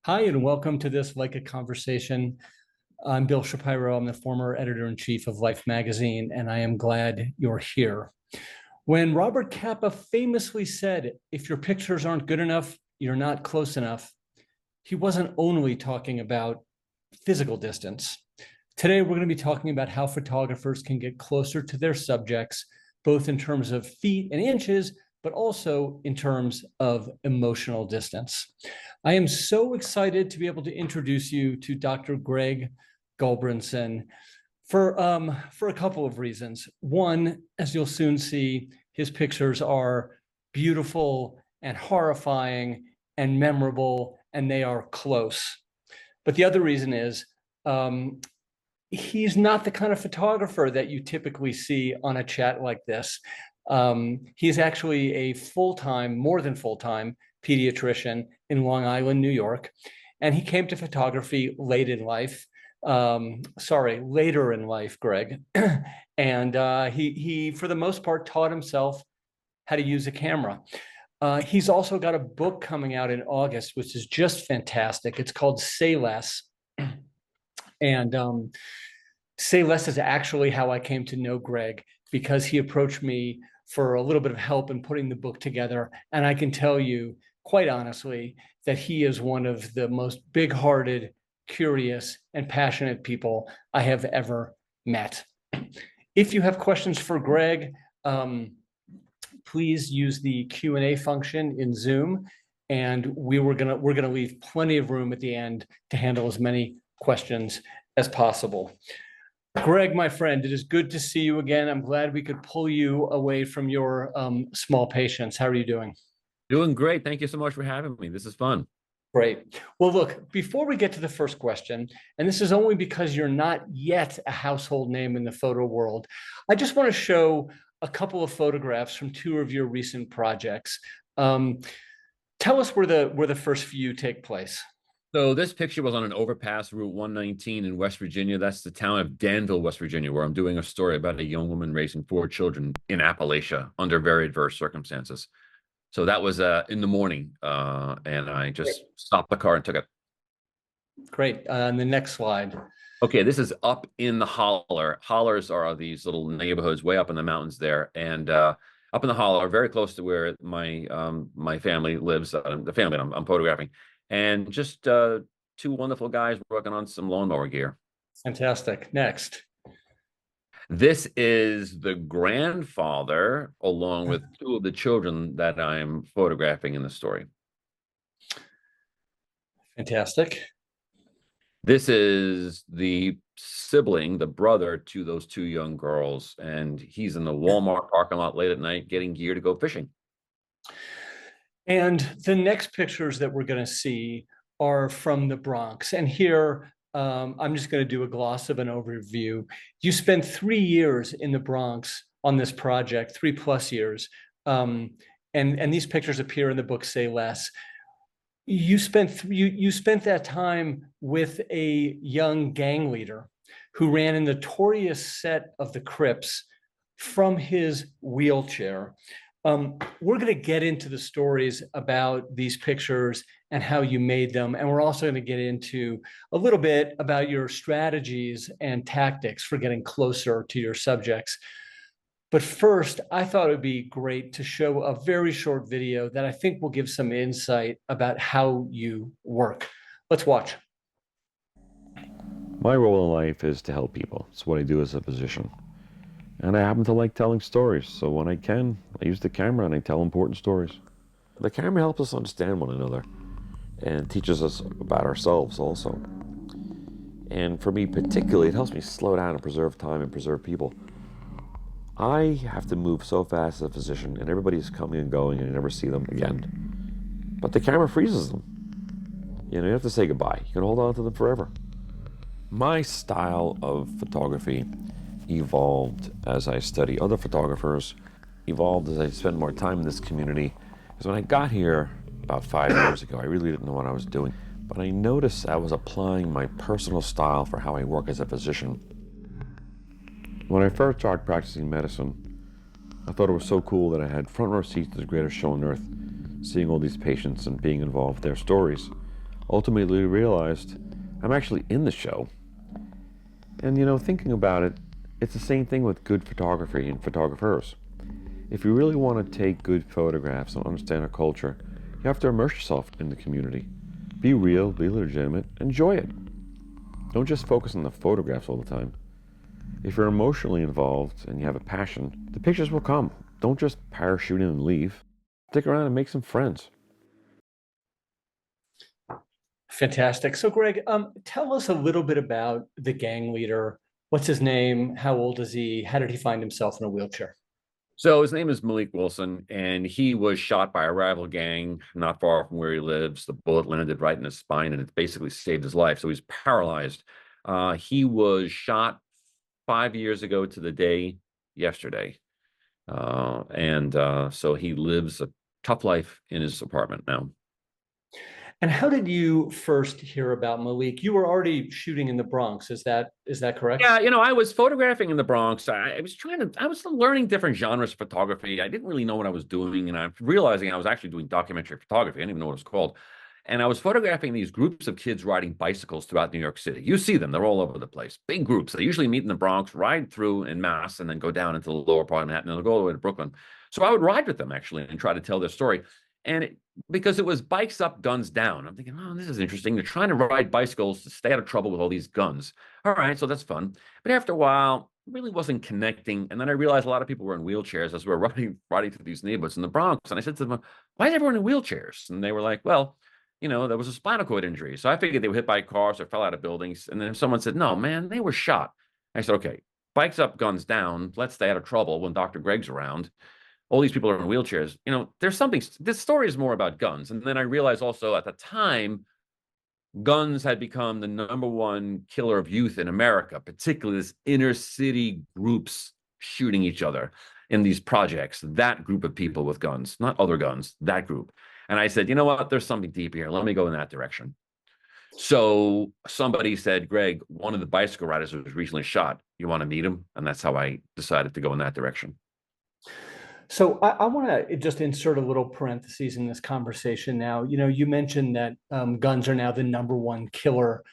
Hi, and welcome to this Leica Conversation. I'm Bill Shapiro. I'm the former editor-in-chief of Life magazine, and I am glad you're here. When Robert Capa famously said, if your pictures aren't good enough, you're not close enough, he wasn't only talking about physical distance. Today, we're going to be talking about how photographers can get closer to their subjects, both in terms of feet and inches, but also in terms of emotional distance. I am so excited to be able to introduce you to Dr. Greg Gulbransen for a couple of reasons. One, as you'll soon see, his pictures are beautiful and horrifying and memorable, and they are close. But the other reason is he's not the kind of photographer that you typically see on a chat like this. He's actually a full-time, more than full-time pediatrician in Long Island, New York. And he came to photography later in life, Greg. And he, for the most part, taught himself how to use a camera. He's also got a book coming out in August, which is just fantastic. It's called Say Less. And Say Less is actually how I came to know Greg, because he approached me for a little bit of help in putting the book together. And I can tell you, quite honestly, that he is one of the most big-hearted, curious, and passionate people I have ever met. If you have questions for Greg, please use the Q&A function in Zoom, and we're gonna leave plenty of room at the end to handle as many questions as possible. Greg, my friend, it is good to see you again. I'm glad we could pull you away from your small patients. How are you doing? Doing great. Thank you so much for having me. This is fun. Great. Well, look, before we get to the first question, and this is only because you're not yet a household name in the photo world, I just want to show a couple of photographs from two of your recent projects. Tell us where the first few take place. So this picture was on an overpass, Route 119 in West Virginia. That's the town of Danville, West Virginia, where I'm doing a story about a young woman raising 4 children in Appalachia under very adverse circumstances. So that was in the morning, and I just stopped the car and took it. Great. And the next slide. Okay, this is up in the holler. Hollers are these little neighborhoods way up in the mountains there, and up in the holler, very close to where my family lives, the family I'm photographing. And just 2 wonderful guys working on some lawnmower gear. Fantastic. Next. This is the grandfather, along with 2 of the children that I'm photographing in the story. Fantastic. This is the sibling, the brother to those 2 young girls, and he's in the Walmart parking lot late at night getting gear to go fishing. And the next pictures that we're going to see are from the Bronx. And here, I'm just going to do a gloss of an overview. You spent 3 years in the Bronx on this project, 3+ years. And these pictures appear in the book Say Less. You spent that time with a young gang leader who ran a notorious set of the Crips from his wheelchair. We're going to get into the stories about these pictures and how you made them. And we're also going to get into a little bit about your strategies and tactics for getting closer to your subjects. But first, I thought it would be great to show a very short video that I think will give some insight about how you work. Let's watch. My role in life is to help people. It's what I do as a physician. And I happen to like telling stories, so when I can, I use the camera and I tell important stories. The camera helps us understand one another and teaches us about ourselves also. And for me particularly, it helps me slow down and preserve time and preserve people. I have to move so fast as a physician, and everybody's coming and going and you never see them again. But the camera freezes them. You know, you have to say goodbye. You can hold on to them forever. My style of photography evolved as I study other photographers, evolved as I spend more time in this community. Because when I got here about 5 years ago, I really didn't know what I was doing. But I noticed I was applying my personal style for how I work as a physician. When I first started practicing medicine, I thought it was so cool that I had front row seats to the greatest show on earth, seeing all these patients and being involved with their stories. ultimately realized I'm actually in the show. And thinking about it, it's the same thing with good photography and photographers. If you really want to take good photographs and understand a culture, you have to immerse yourself in the community. Be real, be legitimate, enjoy it. Don't just focus on the photographs all the time. If you're emotionally involved and you have a passion, the pictures will come. Don't just parachute in and leave. Stick around and make some friends. Fantastic. So Greg, tell us a little bit about the gang leader. What's his name? How old is he? How did he find himself in a wheelchair? So his name is Malik Wilson, and he was shot by a rival gang not far from where he lives. The bullet landed right in his spine, and it basically saved his life. So he's paralyzed. He was shot 5 years ago to the day yesterday. So he lives a tough life in his apartment now. And how did you first hear about Malik? You were already shooting in the Bronx. Is that correct? Yeah, I was photographing in the Bronx. I was learning different genres of photography. I didn't really know what I was doing, and I'm realizing I was actually doing documentary photography. I didn't even know what it was called. And I was photographing these groups of kids riding bicycles throughout New York City. You see them, they're all over the place. Big groups. They usually meet in the Bronx, ride through in mass, and then go down into the lower part of Manhattan, and they'll go all the way to Brooklyn. So I would ride with them, actually, and try to tell their story. And because it was bikes up, guns down, I'm thinking, oh, this is interesting. They're trying to ride bicycles to stay out of trouble with all these guns. All right, so that's fun. But after a while, it really wasn't connecting. And then I realized a lot of people were in wheelchairs as we were riding through these neighborhoods in the Bronx. And I said to them, why is everyone in wheelchairs? And they were like, well, there was a spinal cord injury. So I figured they were hit by cars or fell out of buildings. And then someone said, no, man, they were shot. I said, okay, bikes up, guns down. Let's stay out of trouble when Dr. Greg's around. All these people are in wheelchairs. There's something, this story is more about guns. And then I realized also at the time, guns had become the #1 killer of youth in America, particularly this inner city groups shooting each other in these projects, that group of people with guns, not other guns, that group. And I said, you know what, there's something deep here. Let me go in that direction. So somebody said, Greg, one of the bicycle riders was recently shot. You want to meet him? And that's how I decided to go in that direction. So I want to just insert a little parentheses in this conversation now. You mentioned that guns are now the #1 killer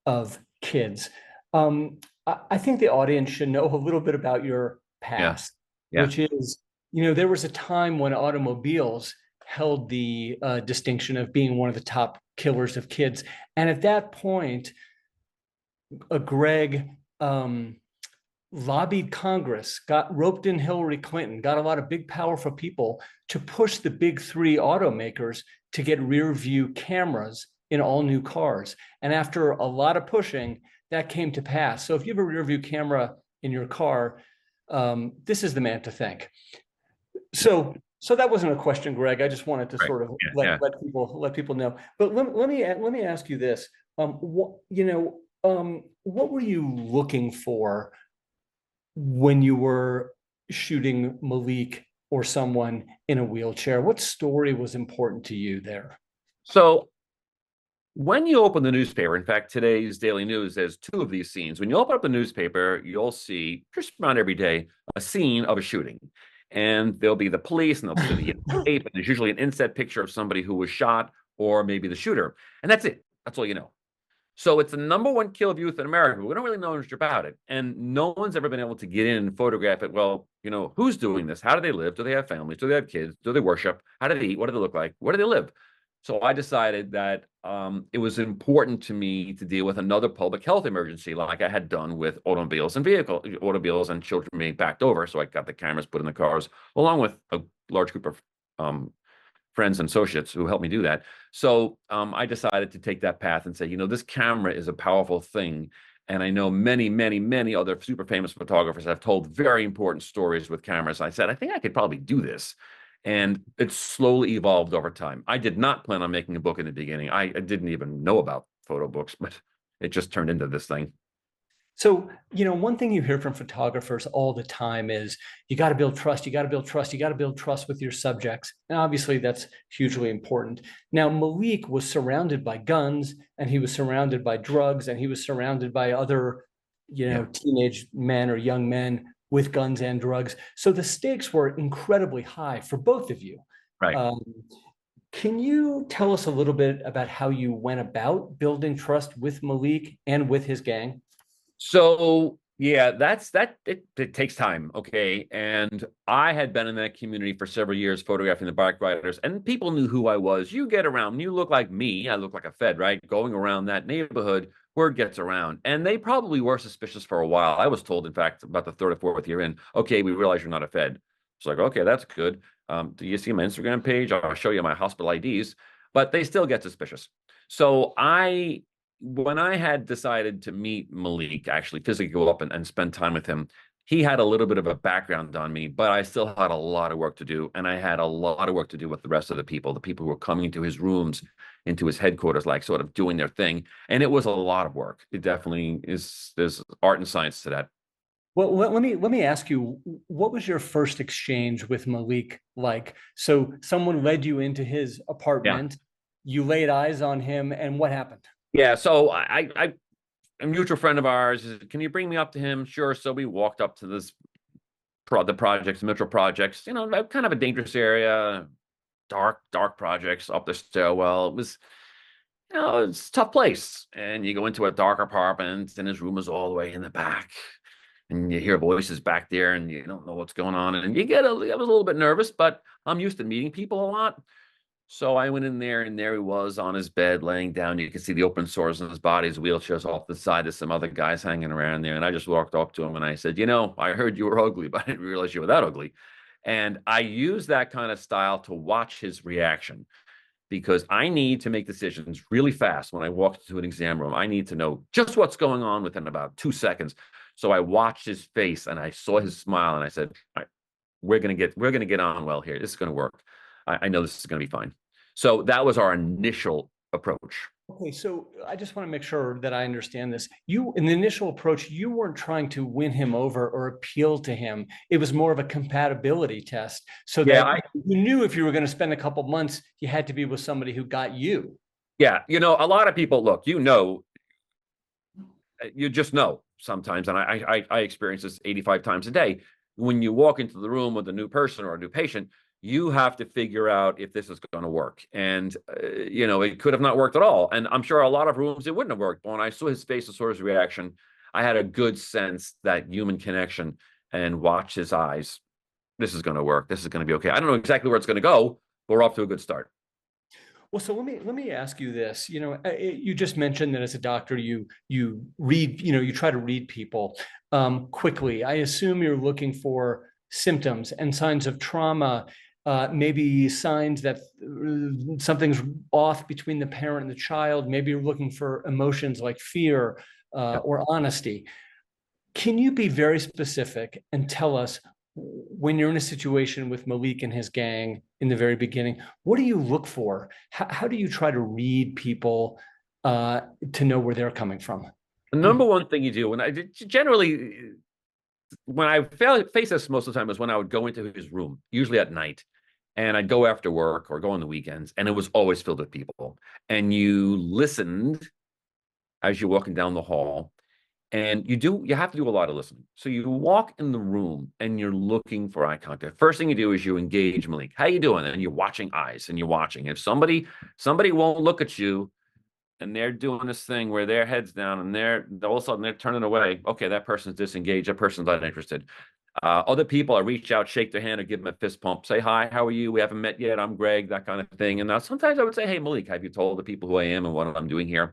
of kids. I think the audience should know a little bit about your past, which is, there was a time when automobiles held the distinction of being one of the top killers of kids. And at that point, Greg lobbied Congress, got roped in Hillary Clinton, got a lot of big, powerful people to push the big 3 automakers to get rear view cameras in all new cars. And after a lot of pushing, that came to pass. So if you have a rear view camera in your car, this is the man to thank. So that wasn't a question, Greg. I just wanted to sort of let people know. But let me ask you this: what were you looking for when you were shooting Malik or someone in a wheelchair? What story was important to you there? So when you open the newspaper, in fact, today's Daily News, there's 2 of these scenes. When you open up the newspaper, you'll see just around every day a scene of a shooting. And there'll be the police and there'll be the tape, and there's usually an inset picture of somebody who was shot or maybe the shooter. And that's it. That's all you know. So it's the #1 kill of youth in America. We don't really know much about it. And no one's ever been able to get in and photograph it. Well, who's doing this? How do they live? Do they have families? Do they have kids? Do they worship? How do they eat? What do they look like? Where do they live? So I decided that it was important to me to deal with another public health emergency like I had done with automobiles and children being backed over. So I got the cameras put in the cars along with a large group of friends and associates who helped me do that. So I decided to take that path and say, this camera is a powerful thing. And I know many, many, many other super famous photographers have told very important stories with cameras. I said, I think I could probably do this. And it slowly evolved over time. I did not plan on making a book in the beginning. I didn't even know about photo books, but it just turned into this thing. So, one thing you hear from photographers all the time is you got to build trust, you got to build trust, you got to build trust with your subjects. And obviously that's hugely important. Now, Malik was surrounded by guns, and he was surrounded by drugs, and he was surrounded by other, teenage men or young men with guns and drugs. So the stakes were incredibly high for both of you. Right. Can you tell us a little bit about how you went about building trust with Malik and with his gang? So yeah, it takes time, okay. And I had been in that community for several years, photographing the bike riders, and people knew who I was. You get around, you look like me. I look like a Fed, right? Going around that neighborhood, word gets around, and they probably were suspicious for a while. I was told, in fact, about the third or fourth year in, okay, we realize you're not a Fed. It's like, okay, that's good. Do you see my Instagram page? I'll show you my hospital IDs, but they still get suspicious. So when I had decided to meet Malik, actually physically go up and spend time with him, he had a little bit of a background on me, but I still had a lot of work to do. And I had a lot of work to do with the rest of the people who were coming into his rooms, into his headquarters, like sort of doing their thing. And it was a lot of work. It definitely is, there's art and science to that. Well, let me ask you, what was your first exchange with Malik like? So someone led you into his Yeah. apartment, you laid eyes on him, and what happened? Yeah. So a mutual friend of ours, can you bring me up to him? Sure. So we walked up to the projects, metro projects, kind of a dangerous area, dark projects up the stairwell. It was, it's a tough place. And you go into a dark apartment, and his room is all the way in the back. And you hear voices back there, and you don't know what's going on. And I was a little bit nervous, but I'm used to meeting people a lot. So I went in there, and there he was on his bed, laying down. You could see the open sores in his body, his wheelchair's off the side. There's some other guys hanging around there. And I just walked up to him and I said, I heard you were ugly, but I didn't realize you were that ugly. And I use that kind of style to watch his reaction, because I need to make decisions really fast when I walk into an exam room. I need to know just what's going on within about 2 seconds. So I watched his face and I saw his smile and I said, all right, we're gonna get on well here. This is gonna work. I know this is gonna be fine. So that was our initial approach. Okay, so I just want to make sure that I understand this. You, in the initial approach, you weren't trying to win him over or appeal to him. It was more of a compatibility test, so Yeah, that you knew if you were going to spend a couple months, you had to be with somebody who got you. yeah. A lot of people look, you just know sometimes, and I experience this 85 times a day. When you walk into the room with a new person or a new patient, you have to figure out if this is going to work. And it could have not worked at all. And I'm sure a lot of rooms it wouldn't have worked. But when I saw his face and saw his reaction, I had a good sense that human connection, and watch his eyes. This is going to work. This is going to be okay. I don't know exactly where it's going to go, but we're off to a good start. Well, so let me ask you this. You just mentioned that as a doctor, you read, you try to read people quickly. I assume you're looking for symptoms and signs of trauma, maybe signs that something's off between the parent and the child. Maybe you're looking for emotions like fear or honesty. Can you be very specific and tell us, when you're in a situation with Malik and his gang in the very beginning, what do you look for? How do you try to read people to know where they're coming from? The number one thing you do, when I face this most of the time, is when I would go into his room, usually at night, and I'd go after work or go on the weekends, and it was always filled with people. And you listened as you're walking down the hall, and you have to do a lot of listening. So you walk in the room and you're looking for eye contact. First thing you do is you engage Malik. How you doing? And you're watching eyes, and you're watching. If somebody won't look at you, and they're doing this thing where their head's down and they're all of a sudden they're turning away. Okay, that person's disengaged. That person's not interested. Other people, I reach out, shake their hand, or give them a fist pump, say hi, how are you? We haven't met yet. I'm Greg, that kind of thing. And now sometimes I would say, hey, Malik, have you told the people who I am and what I'm doing here?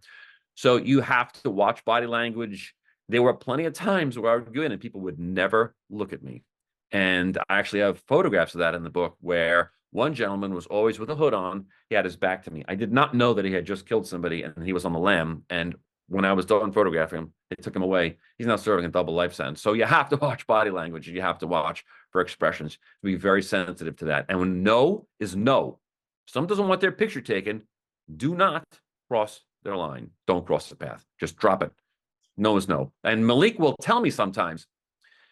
So you have to watch body language. There were plenty of times where I would go in and people would never look at me. And I actually have photographs of that in the book, where one gentleman was always with a hood on. He had his back to me. I did not know that he had just killed somebody and he was on the lam. And when I was done photographing him, they took him away. He's now serving a double life sentence. So you have to watch body language, and you have to watch for expressions. Be very sensitive to that. And when no is no, someone doesn't want their picture taken, do not cross their line. Don't cross the path. Just drop it. No is no. And Malik will tell me sometimes.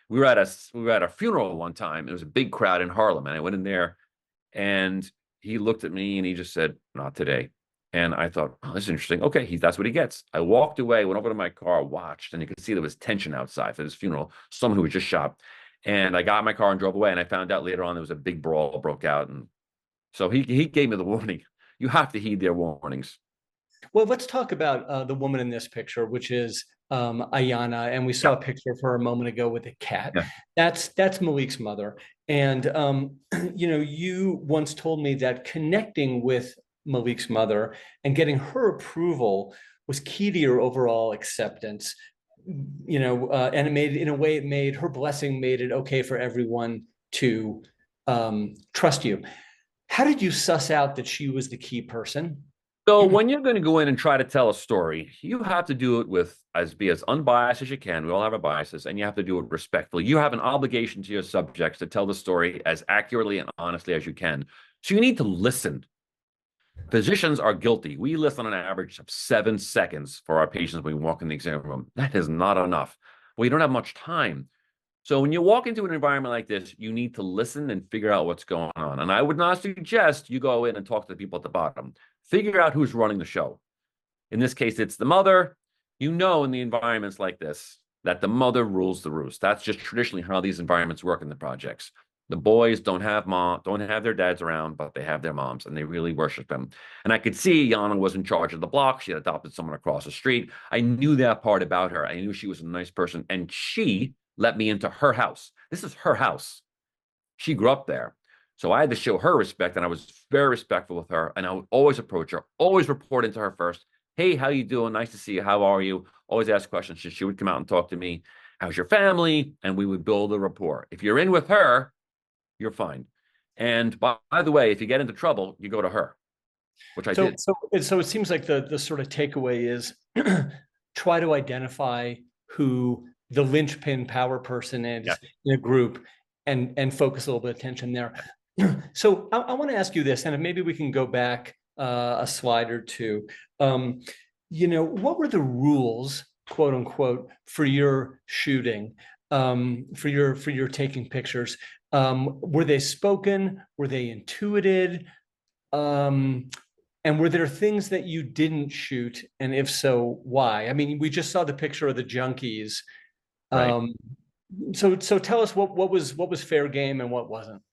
We were at a funeral one time. It was a big crowd in Harlem, and I went in there, and he looked at me and he just said, "Not today." And I thought, oh, this is interesting. Okay, that's what he gets. I walked away, went over to my car, watched, and you could see there was tension outside for this funeral. Someone who was just shot. And I got in my car and drove away. And I found out later on there was a big brawl broke out. And so he gave me the warning. You have to heed their warnings. Well, let's talk about the woman in this picture, which is Ayana, and we saw Yeah. a picture of her a moment ago with a cat. Yeah. That's Malik's mother. And you once told me that connecting with Malik's mother and getting her approval was key to your overall acceptance. And it made her blessing made it okay for everyone to trust you. How did you suss out that she was the key person? So when you're going to go in and try to tell a story, you have to do it be as unbiased as you can. We all have our biases, and you have to do it respectfully. You have an obligation to your subjects to tell the story as accurately and honestly as you can. So you need to listen. Physicians are guilty. We listen on an average of 7 seconds for our patients when we walk in the exam room. That is not enough. We don't have much time. So when you walk into an environment like this, you need to listen and figure out what's going on. And I would not suggest you go in and talk to the people at the bottom. Figure out who's running the show. In this case, it's the mother. In the environments like this, that the mother rules the roost. That's just traditionally how these environments work in the projects. The boys don't have their dads around, but they have their moms, and they really worship them. And I could see Yana was in charge of the block. She had adopted someone across the street. I knew that part about her. I knew she was a nice person, and she let me into her house. This is her house. She grew up there. So I had to show her respect, and I was very respectful with her, and I would always approach her, always report into her first. Hey, how you doing? Nice to see you. How are you? Always ask questions. She would come out and talk to me. How's your family? And we would build a rapport. If you're in with her, you're fine. And by the way, if you get into trouble, you go to her, which I did. So it seems like the sort of takeaway is try to identify who the linchpin power person is in a group and focus a little bit of attention there. So I want to ask you this, and maybe we can go back a slide or two. What were the rules, quote unquote, for your shooting, for your taking pictures? Were they spoken? Were they intuited? And were there things that you didn't shoot? And if so, why? I mean, we just saw the picture of the junkies. Right. So tell us what was fair game and what wasn't.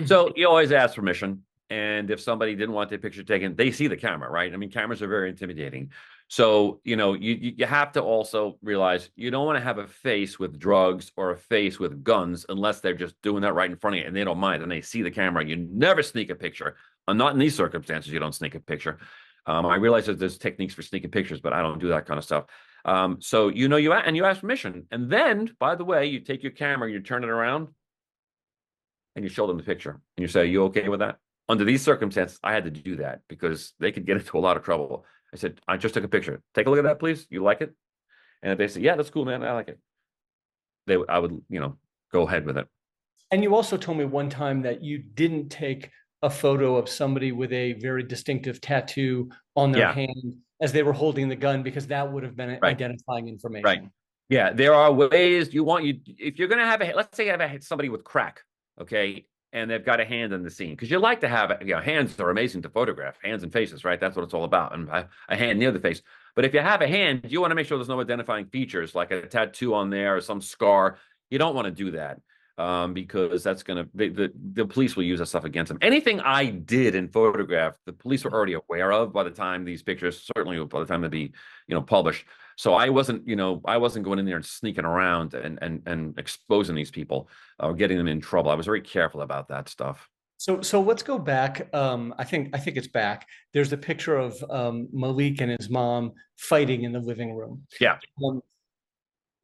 So you always ask permission. And if somebody didn't want their picture taken, they see the camera, right? I mean, cameras are very intimidating. So, you have to also realize you don't want to have a face with drugs or a face with guns unless they're just doing that right in front of you and they don't mind and they see the camera. You never sneak a picture. Not in these circumstances, you don't sneak a picture. I realize that there's techniques for sneaking pictures, but I don't do that kind of stuff. So, you ask permission. And then, by the way, you take your camera, you turn it around and you show them the picture and you say, you okay with that? Under these circumstances, I had to do that because they could get into a lot of trouble. I said, I just took a picture. Take a look at that, please. You like it? And if they say, yeah, that's cool, man, I like it, I would, go ahead with it. And you also told me one time that you didn't take a photo of somebody with a very distinctive tattoo on their hand as they were holding the gun, because that would have been identifying information. Right. Yeah, there are ways if you're going to have let's say you have somebody with crack, okay, and they've got a hand in the scene, because you like to have, hands are amazing to photograph, hands and faces, right? That's what it's all about, and a hand near the face. But if you have a hand, you want to make sure there's no identifying features like a tattoo on there or some scar. You don't want to do that because that's going to, the police will use that stuff against them. Anything I did in photograph, the police were already aware of by the time these pictures, certainly by the time they'd be, published. So I wasn't going in there and sneaking around and exposing these people or getting them in trouble. I was very careful about that stuff. So let's go back. I think it's back. There's a picture of Malik and his mom fighting in the living room. Yeah.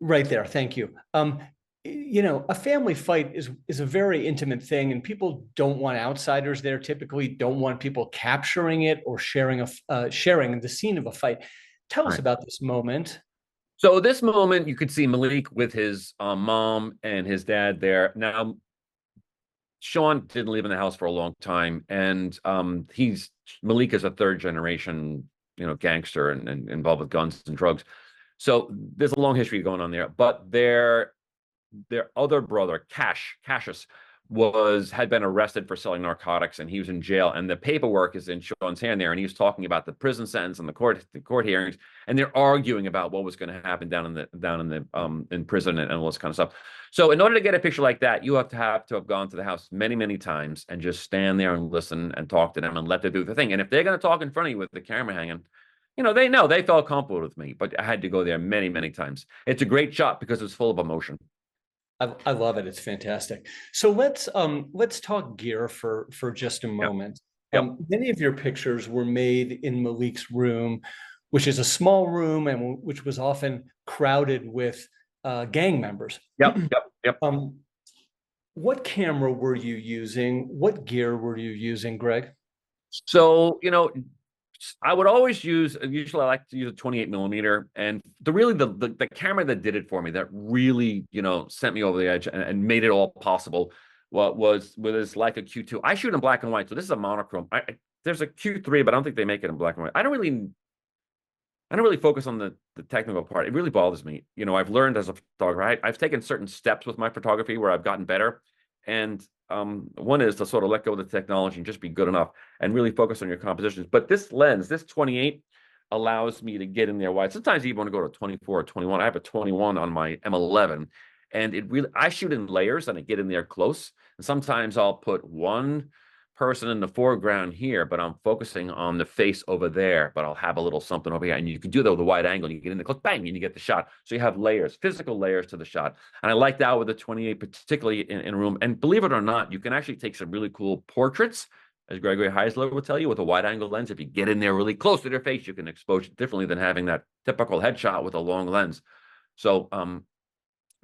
Right there. Thank you. A family fight is a very intimate thing, and people don't want outsiders there. Typically, don't want people capturing it or sharing the scene of a fight. Tell us about this moment. So this moment, you could see Malik with his mom and his dad there. Now, Sean didn't live in the house for a long time, and Malik is a third generation, gangster and involved with guns and drugs. So there's a long history going on there. But their other brother, Cassius, had been arrested for selling narcotics, and he was in jail, and the paperwork is in Sean's hand there, and he was talking about the prison sentence and the court hearings, and they're arguing about what was going to happen down in the in prison and all this kind of stuff. So in order to get a picture like that, you have to have gone to the house many times and just stand there and listen and talk to them and let them do the thing. And if they're going to talk in front of you with the camera hanging, they know they felt comfortable with me, but I had to go there many times. It's a great shot because it's full of emotion. I love it. It's fantastic. So let's talk gear for just a moment. Yep. Many of your pictures were made in Malik's room, which is a small room and which was often crowded with gang members. Yep. What camera were you using? What gear were you using, Greg? So, I would always usually I like to use a 28 millimeter, and the camera that did it for me, that really, sent me over the edge and made it all possible, was with this Leica Q2. I shoot in black and white, so this is a monochrome. There's a Q3, but I don't think they make it in black and white. I don't really focus on the technical part. It really bothers me. I've learned as a photographer, I've taken certain steps with my photography where I've gotten better. And one is to sort of let go of the technology and just be good enough and really focus on your compositions. But this lens, this 28, allows me to get in there wide. Sometimes you even want to go to 24 or 21. I have a 21 on my M11, and I shoot in layers and I get in there close. And sometimes I'll put one person in the foreground here, but I'm focusing on the face over there, but I'll have a little something over here. And you can do that with a wide angle. You get in the close, bang, and you get the shot. So you have layers, physical layers to the shot. And I like that with the 28, particularly in a room. And believe it or not, you can actually take some really cool portraits, as Gregory Heisler would tell you, with a wide angle lens. If you get in there really close to their face, you can expose it differently than having that typical headshot with a long lens. So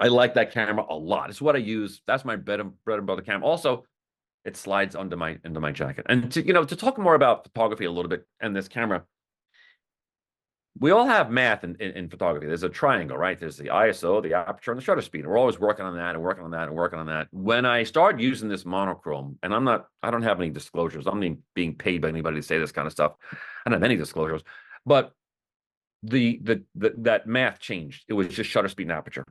I like that camera a lot. It's what I use. That's my bread and butter camera. Also, it slides into my jacket. And to talk more about photography a little bit and this camera, we all have math in photography. There's a triangle, right? There's the ISO, the aperture, and the shutter speed. And we're always working on that and working on that and working on that. When I started using this monochrome, and I don't have any disclosures. I'm not being paid by anybody to say this kind of stuff. I don't have any disclosures, but that math changed. It was just shutter speed and aperture.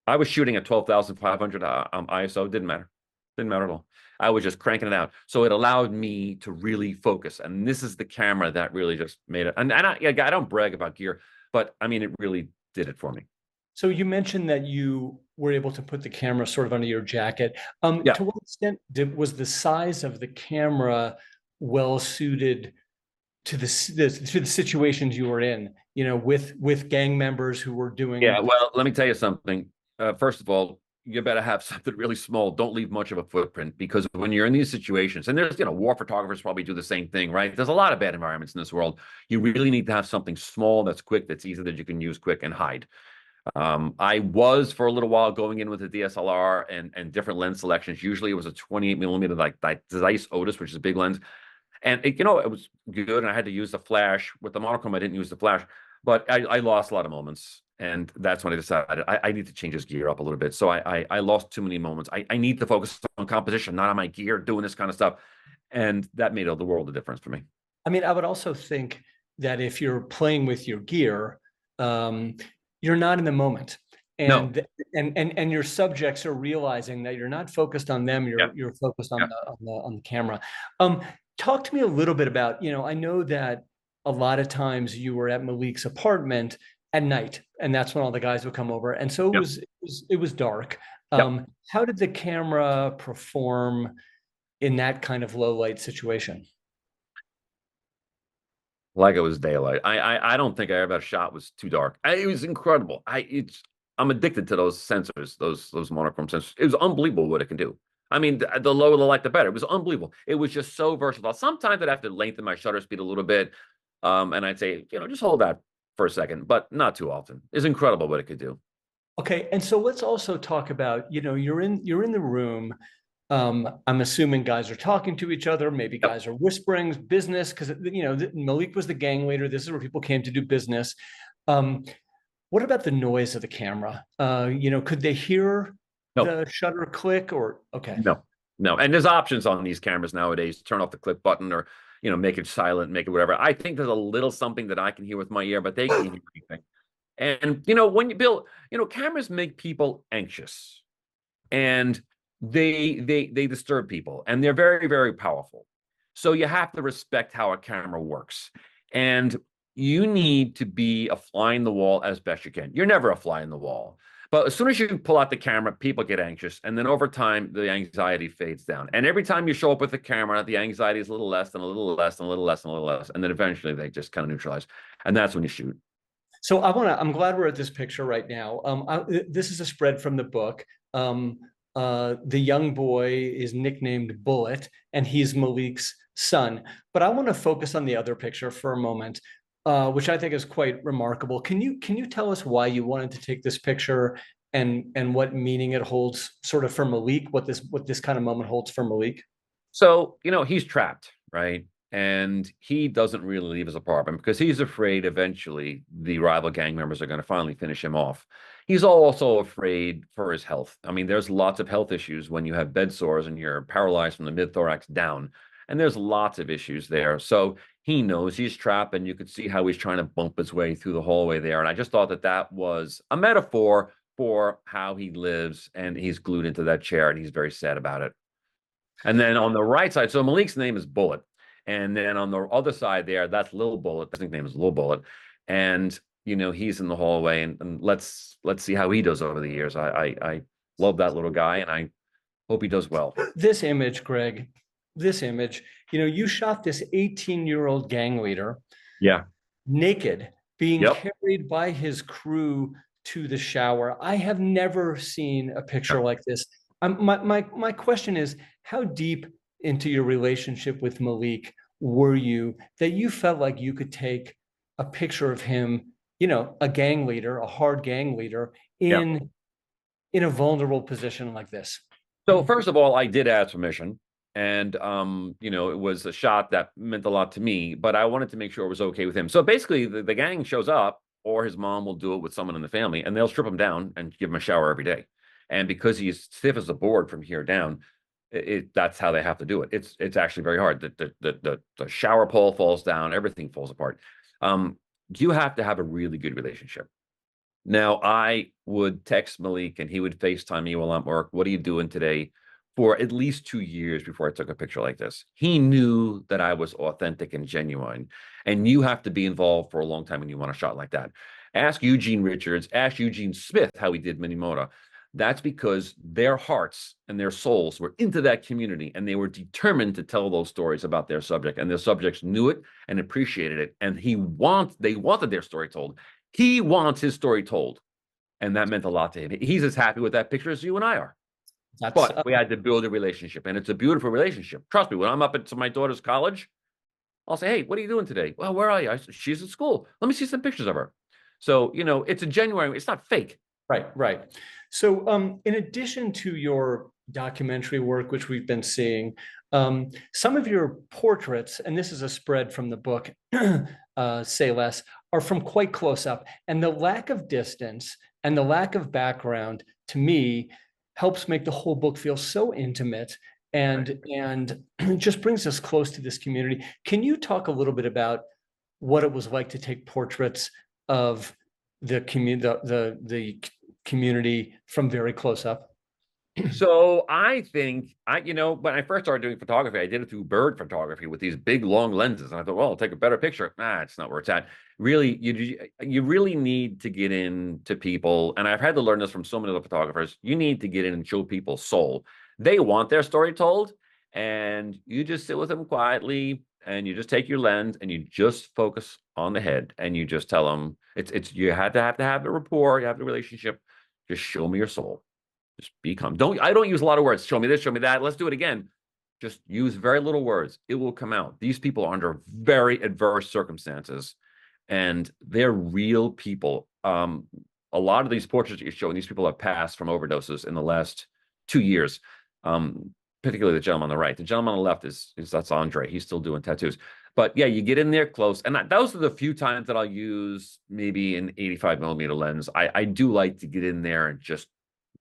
I was shooting at 12,500 ISO. Didn't matter at all. I was just cranking it out. So it allowed me to really focus. And this is the camera that really just made it. And I don't brag about gear, but I mean, it really did it for me. So you mentioned that you were able to put the camera sort of under your jacket. Yeah. To what extent was the size of the camera well suited to the situations you were in, with gang members who were doing? Yeah, well, let me tell you something. First of all, you better have something really small. Don't leave much of a footprint, because when you're in these situations, and there's, war photographers probably do the same thing, right? There's a lot of bad environments in this world. You really need to have something small that's quick, that's easy, that you can use quick and hide. I was for a little while going in with a DSLR and different lens selections. Usually it was a 28 millimeter, like Zeiss Otis, which is a big lens. And it was good. And I had to use the flash. With the monochrome, I didn't use the flash, but I lost a lot of moments. And that's when I decided I need to change this gear up a little bit. So I lost too many moments. I need to focus on composition, not on my gear, doing this kind of stuff. And that made all the world of difference for me. I mean, I would also think that if you're playing with your gear, you're not in the moment. And, no. and your subjects are realizing that you're not focused on them. You're focused on the camera. Talk to me a little bit about, I know that a lot of times you were at Malik's apartment at night, and that's when all the guys would come over. And so it was dark. How did the camera perform in that kind of low light situation? Like it was daylight. I don't think I ever had a shot was too dark. It was incredible. I'm addicted to those sensors, those monochrome sensors. It was unbelievable what it can do. I mean, the lower the light, the better. It was unbelievable. It was just so versatile. Sometimes I'd have to lengthen my shutter speed a little bit, and I'd say, just hold that for a second, but not too often. It's incredible what it could do. Okay, and so let's also talk about, you're in the room. I'm assuming guys are talking to each other. Maybe guys are whispering business, because Malik was the gang leader. This is where people came to do business. What about the noise of the camera? Could they hear the shutter click or okay? No. And there's options on these cameras nowadays. Turn off the click button, or make it silent, make it whatever. I think there's a little something that I can hear with my ear, but they can't hear anything. And when you build, cameras make people anxious, and they disturb people, and they're very, very powerful. So you have to respect how a camera works. And you need to be a fly in the wall as best you can. You're never a fly in the wall. But as soon as you pull out the camera, people get anxious. And then over time, the anxiety fades down. And every time you show up with the camera, the anxiety is a little less and a little less and a little less and a little less. And then eventually they just kind of neutralize. And that's when you shoot. So I'm glad we're at this picture right now. This is a spread from the book. The young boy is nicknamed Bullet, and he's Malik's son. But I want to focus on the other picture for a moment, which I think is quite remarkable. Can you tell us why you wanted to take this picture and what meaning it holds sort of for Malik, what this kind of moment holds for Malik? So, he's trapped, right? And he doesn't really leave his apartment because he's afraid eventually the rival gang members are going to finally finish him off. He's also afraid for his health. I mean, there's lots of health issues when you have bed sores and you're paralyzed from the mid-thorax down. And there's lots of issues there. So he knows he's trapped, and you could see how he's trying to bump his way through the hallway there. And I just thought that that was a metaphor for how he lives, and he's glued into that chair, and he's very sad about it. And then on the right side, so Malik's name is Bullet. And then on the other side there, that's Lil Bullet. His nickname is Lil Bullet. And, he's in the hallway, and let's see how he does over the years. I love that little guy, and I hope he does well. This image, Greg, you shot this 18-year-old gang leader. Yeah. Naked, being Yep. carried by his crew to the shower. I have never seen a picture like this. My question is, how deep into your relationship with Malik were you that you felt like you could take a picture of him, a gang leader, a hard gang leader in a vulnerable position like this? So first of all, I did ask permission, and it was a shot that meant a lot to me, but I wanted to make sure it was okay with him. So basically the gang shows up, or his mom will do it with someone in the family, and they'll strip him down and give him a shower every day. And because he's stiff as a board from here down, that's how they have to do it. It's actually very hard. The shower pole falls down, everything falls apart. You have to have a really good relationship. Now, I would text Malik, and he would FaceTime me while I'm at work. What are you doing today? For at least 2 years before I took a picture like this. He knew that I was authentic and genuine. And you have to be involved for a long time when you want a shot like that. Ask Eugene Richards, ask Eugene Smith how he did Minimoto. That's because their hearts and their souls were into that community, and they were determined to tell those stories about their subject, and their subjects knew it and appreciated it. And they wanted their story told. He wants his story told. And that meant a lot to him. He's as happy with that picture as you and I are. But we had to build a relationship, and it's a beautiful relationship. Trust me, when I'm up at my daughter's college, I'll say, hey, what are you doing today? Well, where are you? She's at school. Let me see some pictures of her. So, it's a genuine, it's not fake. Right. So in addition to your documentary work, which we've been seeing, some of your portraits, and this is a spread from the book, Say Less, are from quite close up. And the lack of distance and the lack of background, to me, helps make the whole book feel so intimate and just brings us close to this community. Can you talk a little bit about what it was like to take portraits of the community from very close up? So I think when I first started doing photography, I did it through bird photography with these big long lenses. And I thought, well, I'll take a better picture. It's not where it's at. Really, you really need to get into people. And I've had to learn this from so many other photographers. You need to get in and show people soul. They want their story told, and you just sit with them quietly, and you just take your lens and you just focus on the head, and you just tell them you have to have a rapport, you have the relationship. Just show me your soul. Just be calm. I don't use a lot of words. Show me this, show me that. Let's do it again. Just use very little words. It will come out. These people are under very adverse circumstances, and they're real people. A lot of these portraits that you're showing, these people have passed from overdoses in the last 2 years. Particularly the gentleman on the right. The gentleman on the left that's Andre. He's still doing tattoos. But yeah, you get in there close. And those are the few times that I'll use maybe an 85mm lens. I do like to get in there and just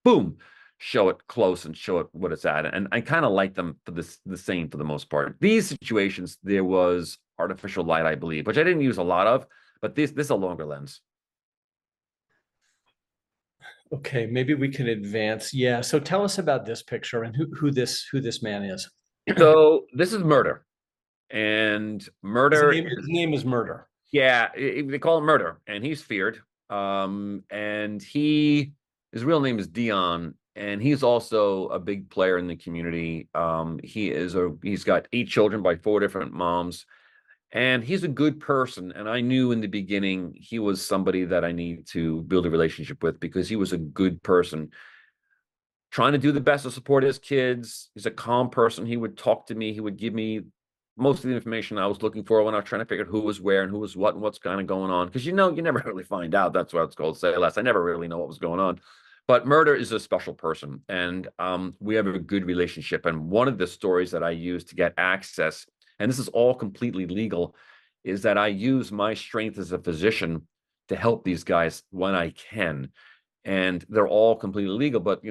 boom, show it close and show it what it's at. And I kind of like them for the same for the most part. These situations, there was artificial light, I believe, which I didn't use a lot of, but this is a longer lens. Okay, maybe we can advance. Yeah. So tell us about this picture and who this man is. So this is Murder, and Murder His name is Murder. yeah, they call him Murder, and he's feared. And his real name is Dion, and he's also a big player in the community. He's got 8 children by 4 different moms, and he's a good person. And I knew in the beginning he was somebody that I need to build a relationship with because he was a good person, trying to do the best to support his kids. He's a calm person. He would talk to me. He would give me most of the information I was looking for when I was trying to figure out who was where and who was what and what's kind of going on. Because you never really find out. That's why it's called say less. I never really know what was going on. But Murder is a special person, and we have a good relationship. And one of the stories that I use to get access, and this is all completely legal, is that I use my strength as a physician to help these guys when I can. And they're all completely legal, but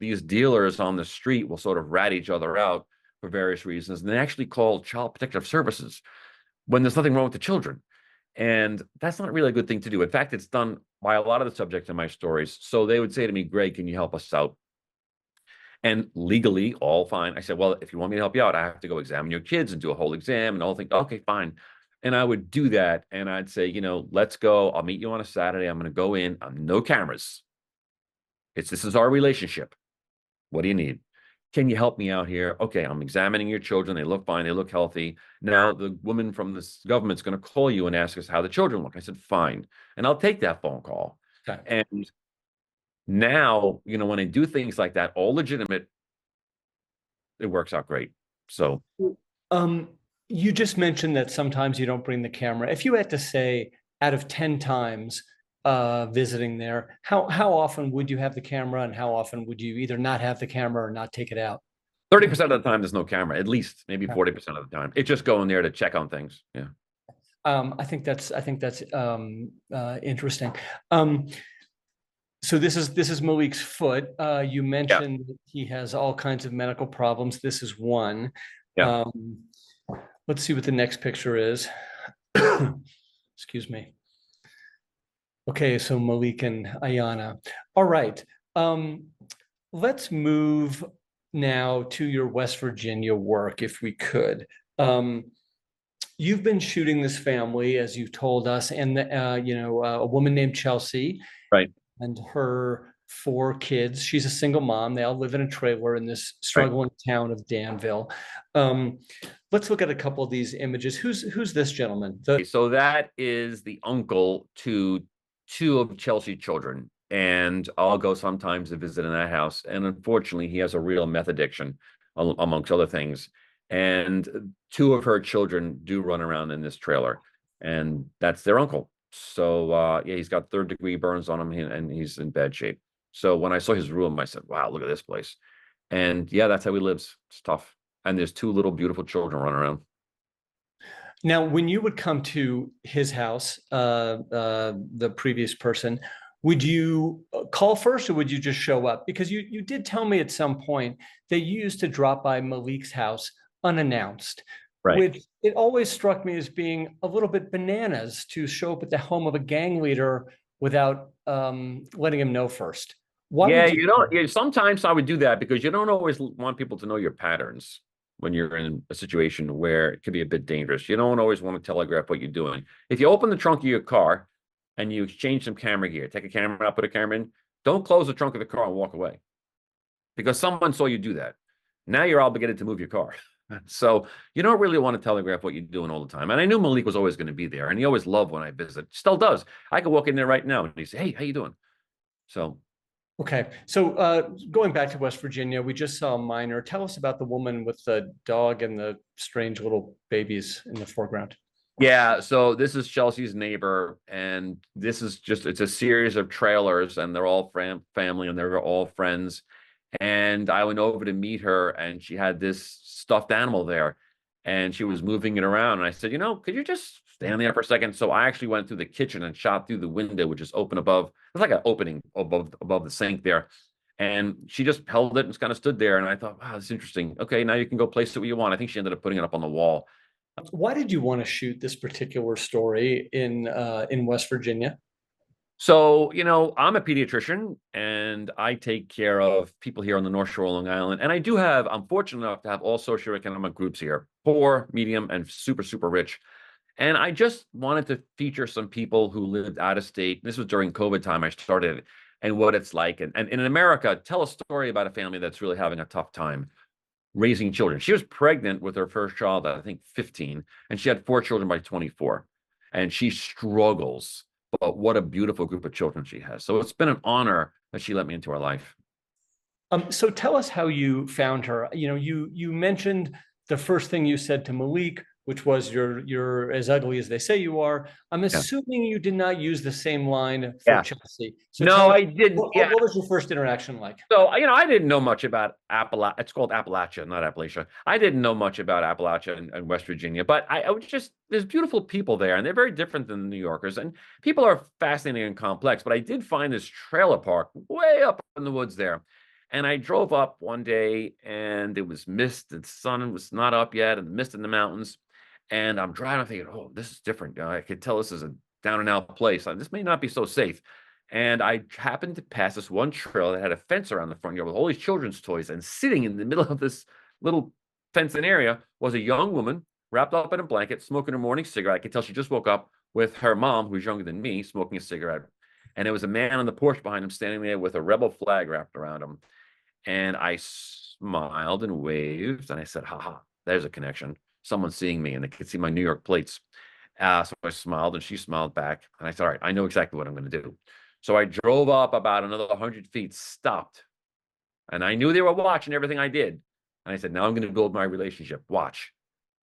these dealers on the street will sort of rat each other out for various reasons, and they actually call child protective services when there's nothing wrong with the children. And that's not really a good thing to do. In fact, it's done by a lot of the subjects in my stories. So they would say to me, Greg, can you help us out? And legally, all fine. I said, well, if you want me to help you out, I have to go examine your kids and do a whole exam and the whole thing. Okay, fine. And I would do that. And I'd say, let's go. I'll meet you on a Saturday. I'm going to go in. No cameras. This is our relationship. What do you need? Can you help me out here? Okay, I'm examining your children. They look fine. They look healthy. Now the woman from this government's going to call you and ask us how the children look. I said, fine. And I'll take that phone call. Okay. And now, when I do things like that, all legitimate, it works out great. So, You just mentioned that sometimes you don't bring the camera. If you had to say out of 10 times visiting there, how often would you have the camera, and how often would you either not have the camera or not take it out? 30% of the time, there's no camera, at least maybe 40% of the time. It's just going there to check on things. Yeah. I think that's interesting. So this is Malik's foot. You mentioned that he has all kinds of medical problems. This is one. Yeah. Let's see what the next picture is. Excuse me. Okay, so Malik and Ayana. All right. Let's move now to your West Virginia work, if we could. You've been shooting this family, as you told us, and a woman named Chelsea, right, and her 4 kids. She's a single mom. They all live in a trailer in this struggling town of Danville. Let's look at a couple of these images. Who's this gentleman? So that is the uncle to 2 of Chelsea's children, and I'll go sometimes to visit in that house. And unfortunately, he has a real meth addiction, amongst other things. And 2 of her children do run around in this trailer, and that's their uncle. So yeah, he's got 3rd-degree burns on him, and he's in bad shape. So when I saw his room, I said, wow, look at this place. And yeah, that's how he lives. It's tough. And there's 2 little beautiful children running around. Now, when you would come to his house, the previous person, would you call first, or would you just show up? Because you did tell me at some point that you used to drop by Malik's house unannounced, right, which it always struck me as being a little bit bananas to show up at the home of a gang leader without letting him know first. Why yeah, sometimes I would do that because you don't always want people to know your patterns when you're in a situation where it could be a bit dangerous. You don't always want to telegraph what you're doing. If you open the trunk of your car and you exchange some camera gear, take a camera out, put a camera in, don't close the trunk of the car and walk away, because someone saw you do that. Now you're obligated to move your car. So you don't really want to telegraph what you're doing all the time. And I knew Malik was always going to be there, and he always loved when I visit. Still does. I could walk in there right now and he say, hey, how you doing? So okay. So going back to West Virginia, we just saw a minor. Tell us about the woman with the dog and the strange little babies in the foreground. Yeah, so this is Chelsea's neighbor, and this is it's a series of trailers, and they're all family, and they're all friends. And I went over to meet her, and she had this stuffed animal there, and she was moving it around. And I said, could you just stand there for a second? So I actually went through the kitchen and shot through the window, which is open above. It's like an opening above the sink there. And she just held it and just kind of stood there. And I thought, wow, that's interesting. Okay, now you can go place it where you want. I think she ended up putting it up on the wall. Why did you want to shoot this particular story in West Virginia? So, I'm a pediatrician and I take care of people here on the North Shore of Long Island. And I'm fortunate enough to have all socioeconomic groups here, poor, medium, and super, super rich. And I just wanted to feature some people who lived out of state. This was during COVID time I started it, and what it's like. And in America, tell a story about a family that's really having a tough time raising children. She was pregnant with her first child at, I think, 15, and she had 4 children by 24. And she struggles, but what a beautiful group of children she has. So it's been an honor that she let me into her life. So tell us how you found her. You mentioned the first thing you said to Malik, which was you're as ugly as they say you are. I'm Yeah. assuming you did not use the same line for Yeah. Chelsea. So No, tell us, I didn't. Yeah. what was your first interaction like? So, I didn't know much about Appalachia. It's called Appalachia, not Appalachia. I didn't know much about Appalachia and West Virginia, but I was just, there's beautiful people there, and they're very different than the New Yorkers. And people are fascinating and complex, but I did find this trailer park way up in the woods there. And I drove up one day, and it was mist, and the sun was not up yet, and the mist in the mountains. And I'm driving, thinking, oh, this is different. I could tell this is a down and out place. This may not be so safe. And I happened to pass this one trail that had a fence around the front yard with all these children's toys. And sitting in the middle of this little fenced-in area was a young woman wrapped up in a blanket, smoking her morning cigarette. I could tell she just woke up, with her mom, who's younger than me, smoking a cigarette. And there was a man on the porch behind him standing there with a rebel flag wrapped around him. And I smiled and waved, and I said, haha, there's a connection. Someone's seeing me, and they could see my New York plates. So I smiled, and she smiled back. And I said, all right, I know exactly what I'm going to do. So I drove up about another 100 feet, stopped. And I knew they were watching everything I did. And I said, now I'm going to build my relationship. Watch.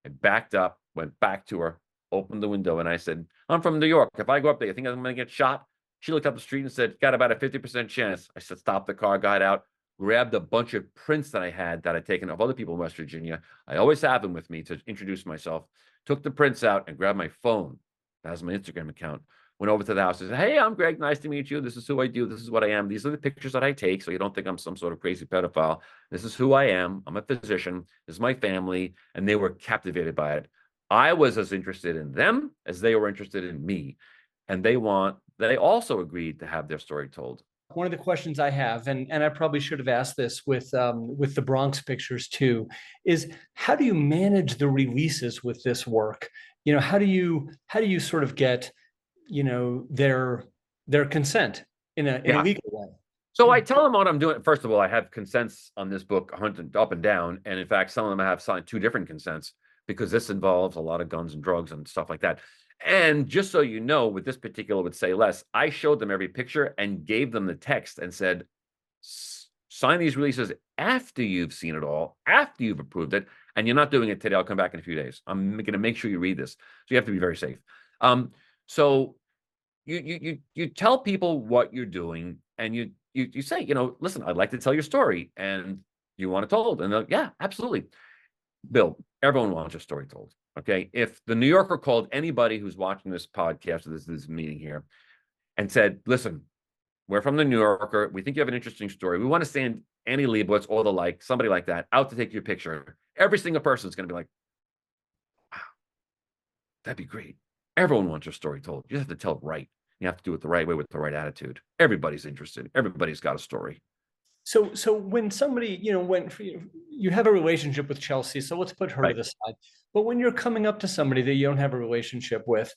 I backed up, went back to her, opened the window, and I said, I'm from New York. If I go up there, you think I'm going to get shot? She looked up the street and said, got about a 50% chance. I said, stop the car, got out, grabbed a bunch of prints that I had taken of other people in West Virginia. I always have them with me to introduce myself. Took the prints out and grabbed my phone. That was my Instagram account. Went over to the house and said, hey, I'm Greg. Nice to meet you. This is who I do. This is what I am. These are the pictures that I take, so you don't think I'm some sort of crazy pedophile. This is who I am. I'm a physician. This is my family. And they were captivated by it. I was as interested in them as they were interested in me. And they also agreed to have their story told. One of the questions I have, and I probably should have asked this with the Bronx pictures too, is how do you manage the releases with this work? How do you sort of get their consent in a legal way? So I tell them what I'm doing. First of all, I have consents on this book hunted up and down. And in fact, some of them I have signed 2 different consents because this involves a lot of guns and drugs and stuff like that. And just so you know, with this particular would say less, I showed them every picture and gave them the text and said, sign these releases after you've seen it all, after you've approved it. And you're not doing it today. I'll come back in a few days. I'm going to make sure you read this. So you have to be very safe. So you tell people what you're doing, and you say, listen, I'd like to tell your story, and you want it told. And they're, yeah, absolutely. Bill, everyone wants a story told. Okay. If the New Yorker called anybody who's watching this podcast or this meeting here and said, listen, we're from the New Yorker. We think you have an interesting story. We want to send Annie Leibovitz or the like, somebody like that, out to take your picture. Every single person is going to be like, wow, that'd be great. Everyone wants your story told. You have to tell it right. You have to do it the right way with the right attitude. Everybody's interested. Everybody's got a story. So when somebody, when you have a relationship with Chelsea, so let's put her to the side. But when you're coming up to somebody that you don't have a relationship with,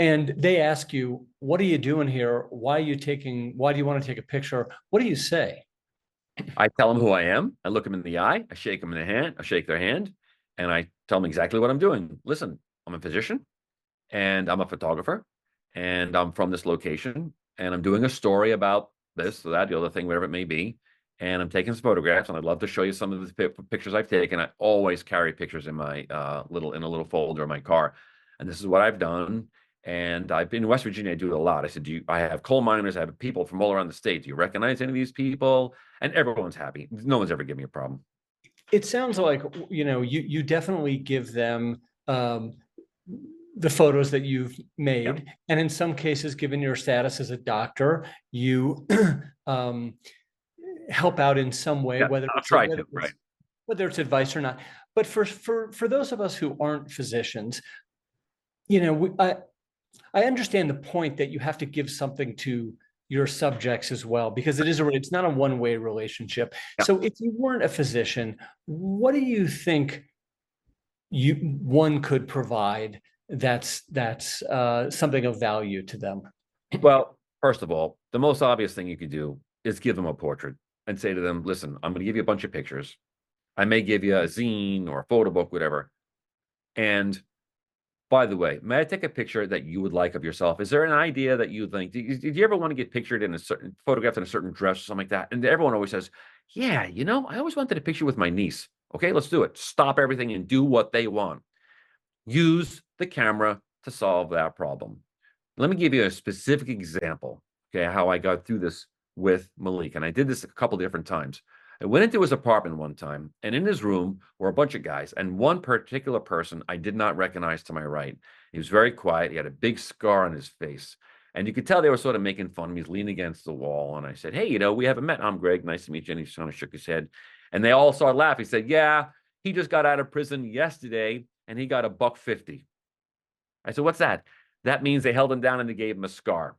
and they ask you, what are you doing here? Why do you want to take a picture? What do you say? I tell them who I am. I look them in the eye. I shake them in the hand. I shake their hand. And I tell them exactly what I'm doing. Listen, I'm a physician, and I'm a photographer, and I'm from this location, and I'm doing a story about this or that, the other thing, whatever it may be. And I'm taking some photographs, and I'd love to show you some of the pictures I've taken. I always carry pictures in my little folder in my car. And this is what I've done. And I've been in West Virginia. I do it a lot. I said, I have coal miners. I have people from all around the state. Do you recognize any of these people? And everyone's happy. No one's ever given me a problem. It sounds like, you definitely give them the photos that you've made. Yeah. And in some cases, given your status as a doctor, you help out in some way, whether it's advice or not. But for those of us who aren't physicians, I understand the point that you have to give something to your subjects as well, because it's not a one-way relationship. Yeah. So if you weren't a physician, what do you think one could provide that's something of value to them? Well, first of all, the most obvious thing you could do is give them a portrait and say to them, listen, I'm going to give you a bunch of pictures. I may give you a zine or a photo book, whatever. And by the way, may I take a picture that you would like of yourself? Is there an idea that you think, did you ever want to get pictured in a certain, photographed in a certain dress or something like that? And everyone always says, yeah, I always wanted a picture with my niece. Okay, let's do it. Stop everything and do what they want. Use the camera to solve that problem. Let me give you a specific example, okay, how I got through this with Malik. And I did this a couple different times. I went into his apartment one time, and in his room were a bunch of guys, and one particular person I did not recognize to my right. He was very quiet. He had a big scar on his face. And you could tell they were sort of making fun of him. He's leaning against the wall. And I said, hey, we haven't met. I'm Greg. Nice to meet you. And he kind of shook his head. And they all started laughing. He said, yeah, he just got out of prison yesterday, and he got $150. I said, what's that? That means they held him down and they gave him a scar.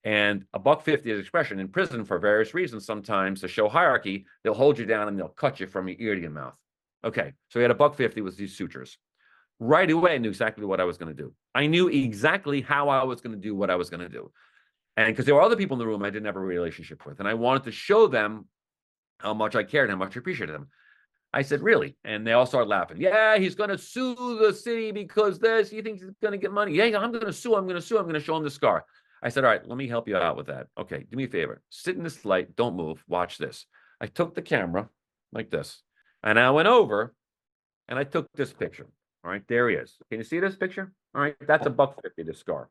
And $150 is expression in prison for various reasons. Sometimes to show hierarchy, they'll hold you down and they'll cut you from your ear to your mouth. Okay, so he had $150 with these sutures. Right away, I knew exactly what I was going to do. I knew exactly how I was going to do what I was going to do. And because there were other people in the room I didn't have a relationship with, and I wanted to show them how much I cared, how much I appreciated them. I said, really? And they all started laughing. Yeah, he's going to sue the city because this. He thinks he's going to get money. Yeah, I'm going to sue. I'm going to sue. I'm going to show him the scar. I said, all right, let me help you out with that. Okay, do me a favor. Sit in this light. Don't move. Watch this. I took the camera like this, and I went over, and I took this picture. All right, there he is. Can you see this picture? All right, that's $150, the scar.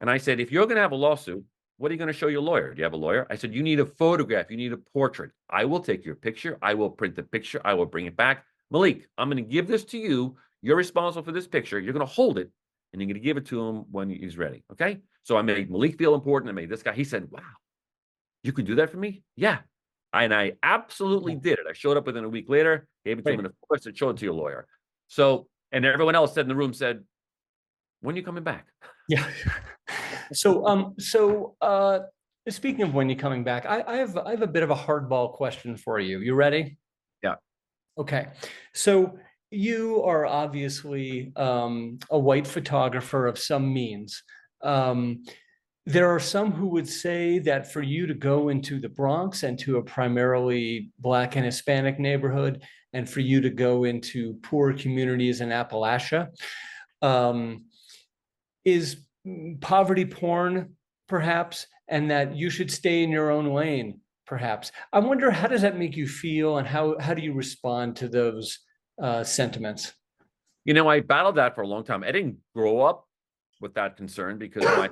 And I said, if you're going to have a lawsuit, what are you going to show your lawyer? Do you have a lawyer? I said, you need a photograph. You need a portrait. I will take your picture. I will print the picture. I will bring it back. Malik, I'm going to give this to you. You're responsible for this picture. You're going to hold it, and you're going to give it to him when he's ready. Okay? So I made Malik feel important. I made this guy. He said, wow, you could do that for me? Yeah. And I absolutely did it. I showed up within a week later, gave it to him in a voice and showed it to your lawyer. So, and everyone else said in the room said, when are you coming back? Yeah. So, speaking of when you're coming back, I have a bit of a hardball question for you. You ready? Yeah. Okay. So you are obviously a white photographer of some means. There are some who would say that for you to go into the Bronx and to a primarily Black and Hispanic neighborhood, and for you to go into poor communities in Appalachia, is poverty porn, perhaps, and that you should stay in your own lane, perhaps. I wonder, how does that make you feel, and how do you respond to those sentiments? I battled that for a long time. I didn't grow up with that concern because my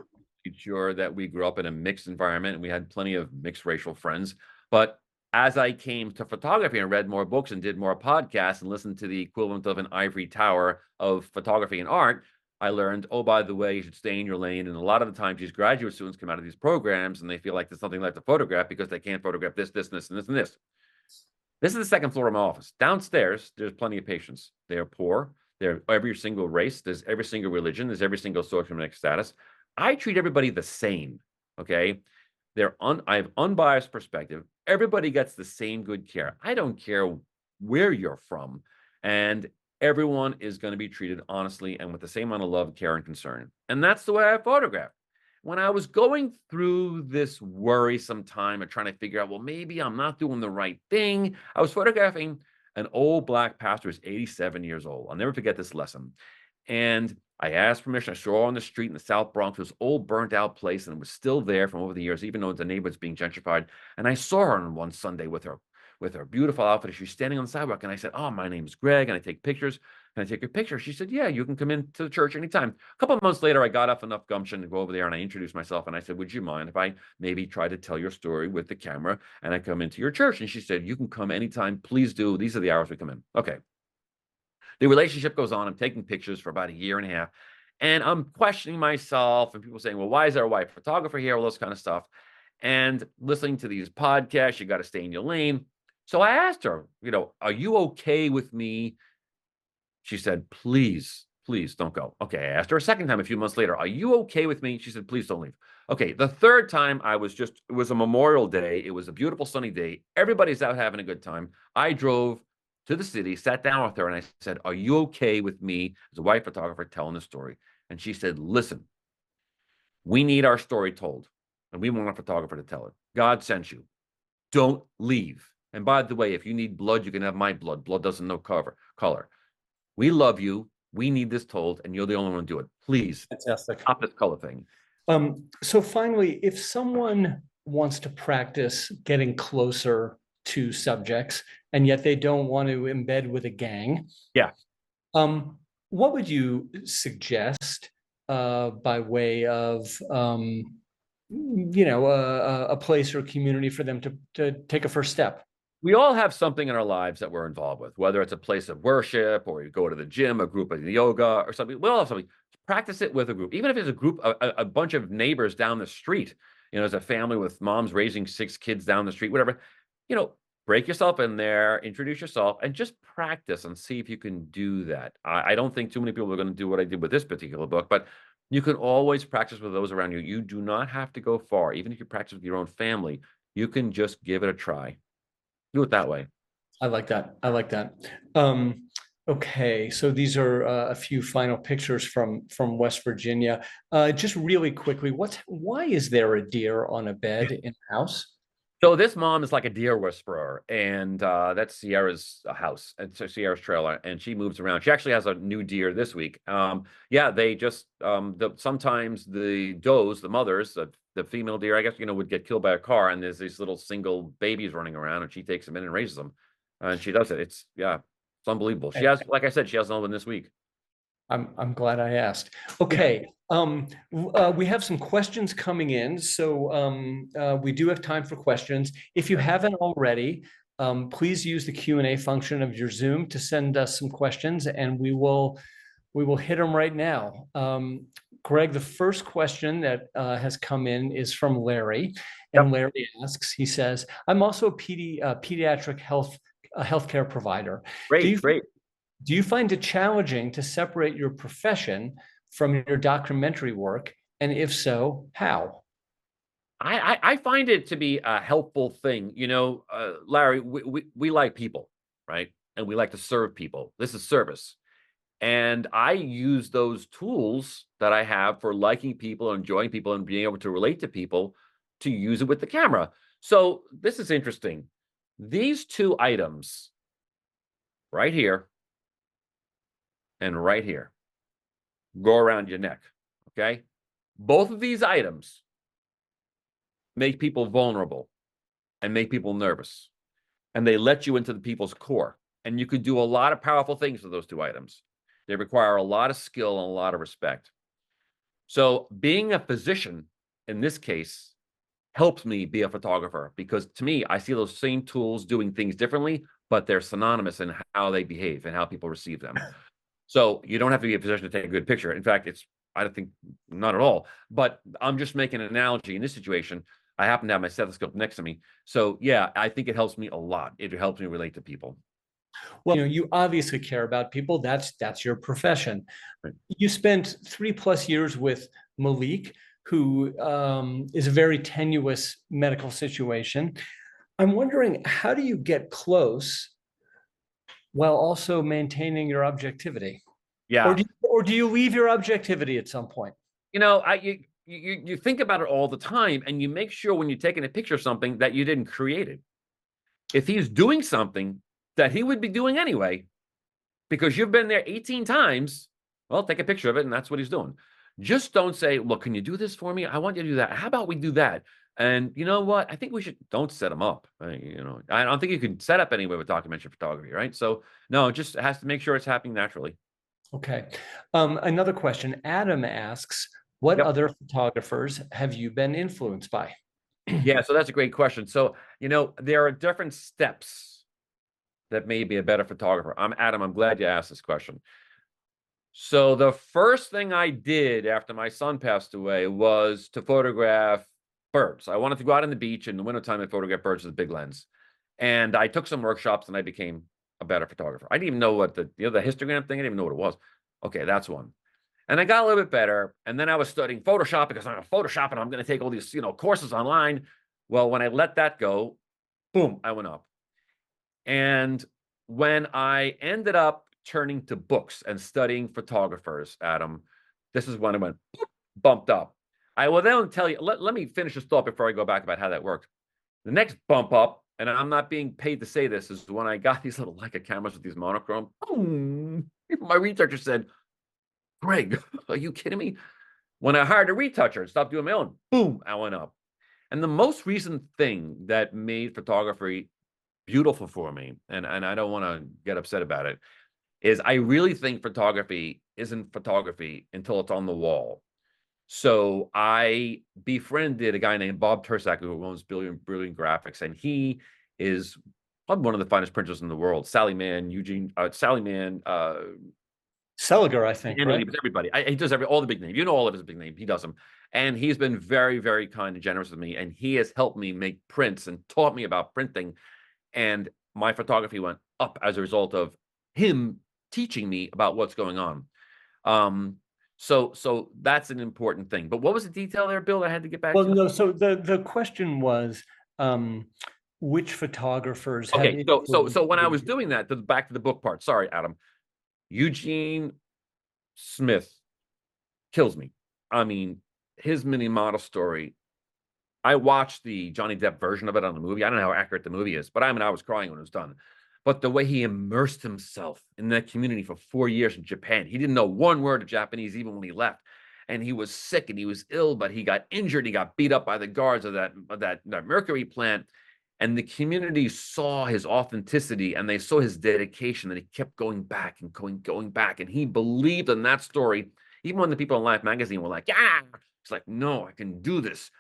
sure that we grew up in a mixed environment and we had plenty of mixed racial friends. But as I came to photography and read more books and did more podcasts and listened to the equivalent of an ivory tower of photography and art, I learned, oh, by the way, you should stay in your lane. And a lot of the times these graduate students come out of these programs and they feel like there's something left to photograph because they can't photograph this, this, this, and this, and this. This is the second floor of my office. Downstairs, there's plenty of patients. They are poor. They're every single race. There's every single religion. There's every single socioeconomic status. I treat everybody the same, okay? I have unbiased perspective. Everybody gets the same good care. I don't care where you're from. And everyone is going to be treated honestly and with the same amount of love, care, and concern. And that's the way I photograph. When I was going through this worrisome time of trying to figure out, well, maybe I'm not doing the right thing, I was photographing an old Black pastor who's 87 years old. I'll never forget this lesson. And I asked permission. I saw her on the street in the South Bronx, this old burnt out place, and it was still there from over the years, even though the neighborhood's being gentrified. And I saw her on one Sunday with her beautiful outfit. She's standing on the sidewalk, and I said, oh, my name's Greg, and I take pictures. Can I take your picture? She said, yeah, you can come into the church anytime. A couple of months later, I got up enough gumption to go over there, and I introduced myself, and I said, would you mind if I maybe try to tell your story with the camera, and I come into your church? And she said, you can come anytime. Please do. These are the hours we come in. Okay. The relationship goes on. I'm taking pictures for about a year and a half, and I'm questioning myself, and people saying, well, why is there a white photographer here? All this kind of stuff. And listening to these podcasts, you got to stay in your lane. So I asked her, are you okay with me? She said, please please don't go. Okay, I asked her a second time a few months later, are you okay with me? She said, please don't leave. Okay, the third time it was a Memorial Day. It was a beautiful sunny day. Everybody's out having a good time. I drove to the city, sat down with her, and I said, are you okay with me as a white photographer telling the story? And she said, listen, we need our story told, and we want a photographer to tell it. God sent you. Don't leave. And by the way, if you need blood, you can have my blood. Blood doesn't know color. We love you. We need this told, and you're the only one to do it. Please Fantastic. stop this color thing. So finally, if someone wants to practice getting closer to subjects, and yet they don't want to embed with a gang, Yeah. What would you suggest by way of a place or community for them to take a first step? We all have something in our lives that we're involved with, whether it's a place of worship or you go to the gym, a group of yoga or something. We all have something. Practice it with a group, even if it's a group, a bunch of neighbors down the street. As a family with moms raising 6 kids down the street, whatever. Break yourself in there, introduce yourself, and just practice and see if you can do that. I don't think too many people are going to do what I did with this particular book, but you can always practice with those around you. You do not have to go far. Even if you practice with your own family, you can just give it a try. Do it that way. I like that. I like that. Okay, so these are a few final pictures from West Virginia. Just really quickly, why is there a deer on a bed in a house? So this mom is like a deer whisperer, and that's Sierra's house. It's Sierra's trailer, and she moves around. She actually has a new deer this week. Yeah, they just sometimes the does, the mothers, the female deer, I guess, would get killed by a car, and there's these little single babies running around, and she takes them in and raises them, and she does it. It's unbelievable. She has, like I said, she has another one this week. I'm glad I asked. Okay. We have some questions coming in, so we do have time for questions. If you haven't already, please use the Q&A function of your Zoom to send us some questions, and we will hit them right now. Greg, the first question that has come in is from Larry, and Larry asks, he says, I'm also a pediatric healthcare provider. Great. Do you find it challenging to separate your profession from your documentary work? And if so, how? I find it to be a helpful thing. Larry, we like people, right? And we like to serve people. This is service. And I use those tools that I have for liking people, enjoying people, and being able to relate to people to use it with the camera. So this is interesting. These 2 items right here and right here go around your neck, okay? Both of these items make people vulnerable and make people nervous, and they let you into the people's core, and you could do a lot of powerful things with those 2 items. They require a lot of skill and a lot of respect. So being a physician in this case helps me be a photographer, because to me, I see those same tools doing things differently, but they're synonymous in how they behave and how people receive them. So you don't have to be a physician to take a good picture. In fact, I don't think, not at all, but I'm just making an analogy in this situation. I happen to have my stethoscope next to me. So yeah, I think it helps me a lot. It helps me relate to people. Well, you obviously care about people. That's your profession. Right. You spent 3+ years with Malik, who is a very tenuous medical situation. I'm wondering, how do you get close while also maintaining your objectivity? Yeah. Or do you leave your objectivity at some point? You think about it all the time, and you make sure when you're taking a picture of something that you didn't create it. If he's doing something that he would be doing anyway, because you've been there 18 times, well, take a picture of it, and that's what he's doing. Just don't say, well, can you do this for me? I want you to do that. How about we do that? And you know what? I think we should, don't set them up. I don't think you can set up anyway with documentary photography, right? So no, it just has to make sure it's happening naturally. Okay. Another question. Adam asks, what other photographers have you been influenced by? Yeah, so that's a great question. So, there are different steps that may be a better photographer. Adam, I'm glad you asked this question. So the first thing I did after my son passed away was to photograph birds. I wanted to go out on the beach in the wintertime and photograph birds with a big lens. And I took some workshops, and I became a better photographer. I didn't even know what the histogram thing, I didn't even know what it was. Okay, that's one. And I got a little bit better. And then I was studying Photoshop because I'm a Photoshop and I'm going to take all these, courses online. Well, when I let that go, boom, I went up. And when I ended up turning to books and studying photographers, Adam, this is when I went bumped up. I will then tell you, let me finish this thought before I go back about how that worked. The next bump up, and I'm not being paid to say this, is when I got these little Leica cameras with these monochrome. Boom. My retoucher said, Greg, are you kidding me? When I hired a retoucher and stopped doing my own, boom, I went up. And the most recent thing that made photography beautiful for me, and I don't want to get upset about it, is I really think photography isn't photography until it's on the wall. So I befriended a guy named Bob Tursak, who owns Brilliant Graphics, and he is probably one of the finest printers in the world. Sally Man, Seliger, I think, right? everybody. He does all the big names. You know all of his big names. He does them. And he's been very, very kind and generous with me. And he has helped me make prints and taught me about printing. And my photography went up as a result of him teaching me about what's going on. So that's an important thing. But what was the detail there, Bill? I had to get back Well, to. no, so the question was, which photographers have Okay, so when I was influenced doing that, back to the book part. Sorry, Adam. Eugene Smith kills me. I mean, his mini model story. I watched the Johnny Depp version of it on the movie. I don't know how accurate the movie is, but I was crying when it was done. But the way he immersed himself in that community for 4 years in Japan, he didn't know one word of Japanese even when he left. And he was sick and he was ill, but he got injured. He got beat up by the guards of that mercury plant. And the community saw his authenticity and they saw his dedication, and he kept going back and going back. And he believed in that story, even when the people in Life magazine were like, yeah, it's like, no, I can do this.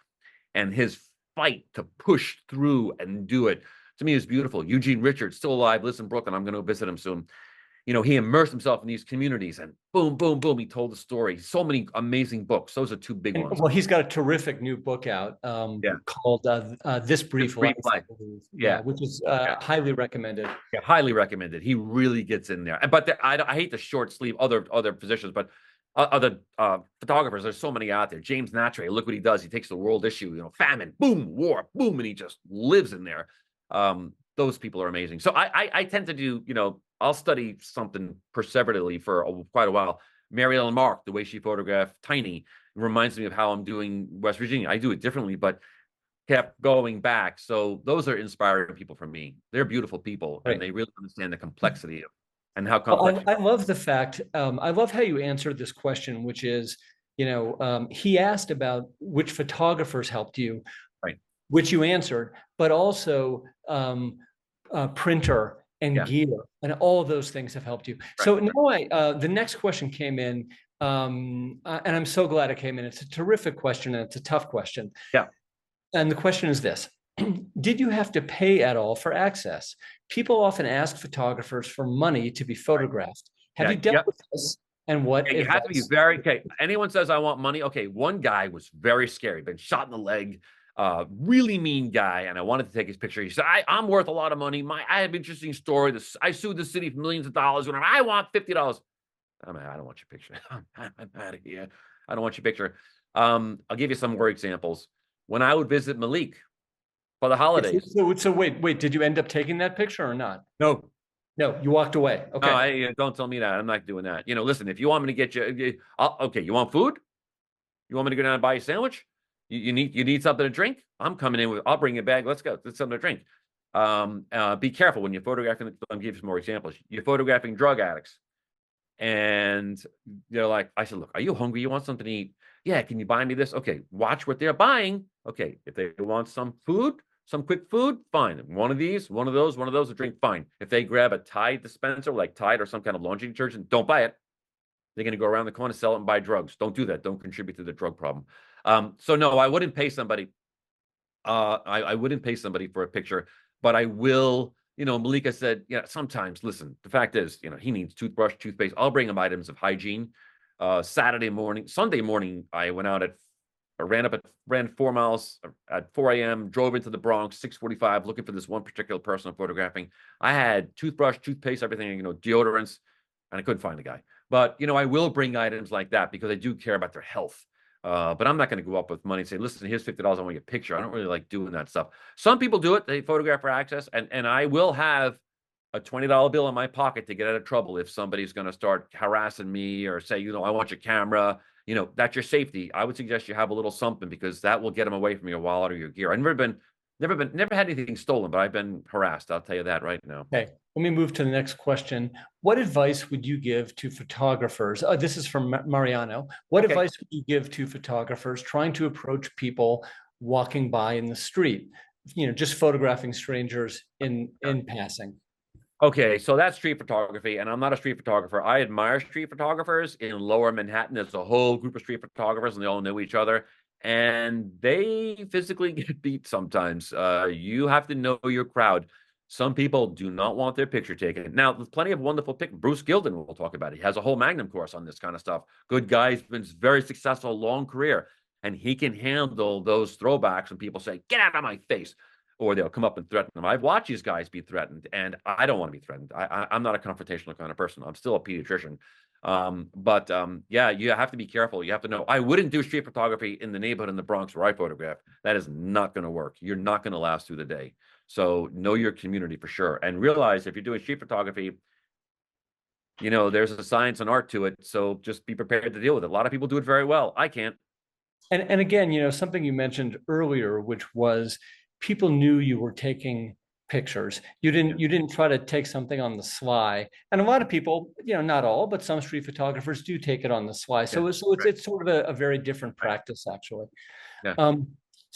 And his fight to push through and do it, to me, is beautiful. Eugene Richards, still alive, lives in Brooklyn. I'm going to visit him soon. He immersed himself in these communities and boom, boom, boom, he told the story. So many amazing books. Those are two big ones. Well, he's got a terrific new book out called This Brief Life, Yeah. which is highly recommended. Yeah, highly recommended. He really gets in there. But I hate the short sleeve other physicians, but other photographers. There's so many out there. James Natre, look what he does. He takes the world issue, famine, boom, war, boom, and he just lives in there. Those people are amazing. So I tend to do, I'll study something perseverately for quite a while. Mary Ellen Mark, the way she photographed Tiny, reminds me of how I'm doing West Virginia. I do it differently, but kept going back. So those are inspiring people for me. They're beautiful people, right, and they really understand the complexity of and how complex. I love the fact, I love how you answered this question, which is, he asked about which photographers helped you, right, which you answered, but also printer and gear, and all of those things have helped you. Right. So now the next question came in, and I'm so glad it came in. It's a terrific question, and it's a tough question. Yeah. And the question is this: did you have to pay at all for access? People often ask photographers for money to be photographed. Have you dealt with this? And what? You have to be very okay. Anyone says I want money, okay. One guy was very scary, been shot in the leg. Really mean guy, and I wanted to take his picture. He said, I'm worth a lot of money. I have an interesting story. I sued the city for millions of dollars. When I want $50. I don't want your picture. I'm out of here. I don't want your picture. I'll give you some more examples. When I would visit Malik for the holidays. So wait, did you end up taking that picture or not? No, you walked away. Okay. No, don't tell me that. I'm not doing that. Listen, if you want me to get you, okay, you want food? You want me to go down and buy you a sandwich? You need something to drink? I'm coming in with, I'll bring you a bag. Let's go. Let's something to drink. Be careful when you're photographing. I'll give you some more examples. You're photographing drug addicts. And they're like, I said, look, are you hungry? You want something to eat? Yeah. Can you buy me this? Okay. Watch what they're buying. Okay. If they want some food, some quick food, fine. One of these, one of those, a drink, fine. If they grab a Tide dispenser, like Tide or some kind of laundry detergent, don't buy it. They're going to go around the corner, sell it, and buy drugs. Don't do that. Don't contribute to the drug problem. So no, I wouldn't pay somebody. I wouldn't pay somebody for a picture, but I will. Malika said, sometimes, listen, the fact is, he needs toothbrush, toothpaste. I'll bring him items of hygiene. Sunday morning, I went out ran 4 miles at 4 a.m., drove into the Bronx, 6:45, looking for this one particular person I'm photographing. I had toothbrush, toothpaste, everything, deodorants, and I couldn't find the guy. But, you know, I will bring items like that because I do care about their health. But I'm not going to go up with money and say, listen, here's $50. I want your picture. I don't really like doing that stuff. Some people do it. They photograph for access. And I will have a $20 bill in my pocket to get out of trouble if somebody's going to start harassing me or say, you know, I want your camera. You know, that's your safety. I would suggest you have a little something because that will get them away from your wallet or your gear. I've never had anything stolen, but I've been harassed. I'll tell you that right now. Okay, let me move to the next question. What advice would you give to photographers? This is from Mariano. What advice would you give to photographers trying to approach people walking by in the street? You know, just photographing strangers in passing. Okay, so that's street photography, and I'm not a street photographer. I admire street photographers in Lower Manhattan. There's a whole group of street photographers, and they all know each other, and they physically get beat sometimes. You have to know your crowd. Some people do not want their picture taken. Now, there's plenty of wonderful pictures. Bruce Gilden, we'll talk about. He has a whole Magnum course on this kind of stuff. Good guy, he's been very successful, long career, and he can handle those throwbacks when people say, "Get out of my face." Or they'll come up and threaten them. I've watched these guys be threatened, and I don't want to be threatened. I'm not a confrontational kind of person. I'm still a pediatrician. Yeah, you have to be careful. You have to know. I wouldn't do street photography in the neighborhood in the Bronx where I photograph. That is not going to work. You're not going to last through the day. So know your community for sure. And realize if you're doing street photography, you know, there's a science and art to it. So just be prepared to deal with it. A lot of people do it very well. I can't. And again, you know, something you mentioned earlier, which was people knew you were taking pictures. You didn't try to take something on the sly. And a lot of people, you know, not all, but some street photographers do take it on the sly. So, it's sort of a very different practice, actually. Yeah.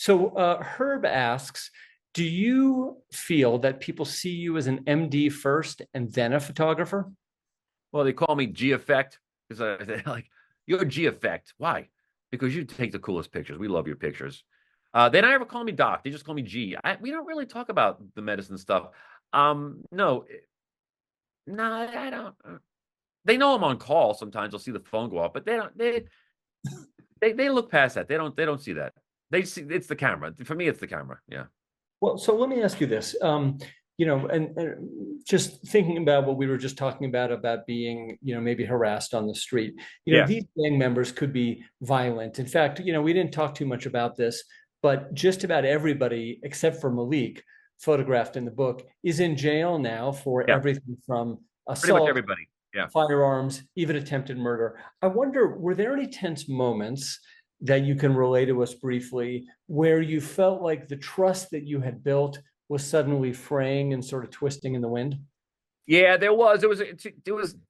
Herb asks, do you feel that people see you as an MD first and then a photographer? Well, they call me G Effect because they're like, you're G Effect. Why? Because you take the coolest pictures. We love your pictures. They don't ever call me Doc. They just call me G. We don't really talk about the medicine stuff. No, I don't. They know I'm on call. Sometimes they'll see the phone go off, but they don't. They look past that. They don't see that. They see it's the camera. For me, it's the camera. Yeah. Well, so let me ask you this. You know, and just thinking about what we were just talking about being, you know, maybe harassed on the street. You know, these gang members could be violent. In fact, you know, we didn't talk too much about this, but just about everybody except for Malik, photographed in the book, is in jail now for everything from assault, pretty much everybody, firearms, even attempted murder. I wonder, were there any tense moments that you can relay to us briefly where you felt like the trust that you had built was suddenly fraying and sort of twisting in the wind? Yeah, there was.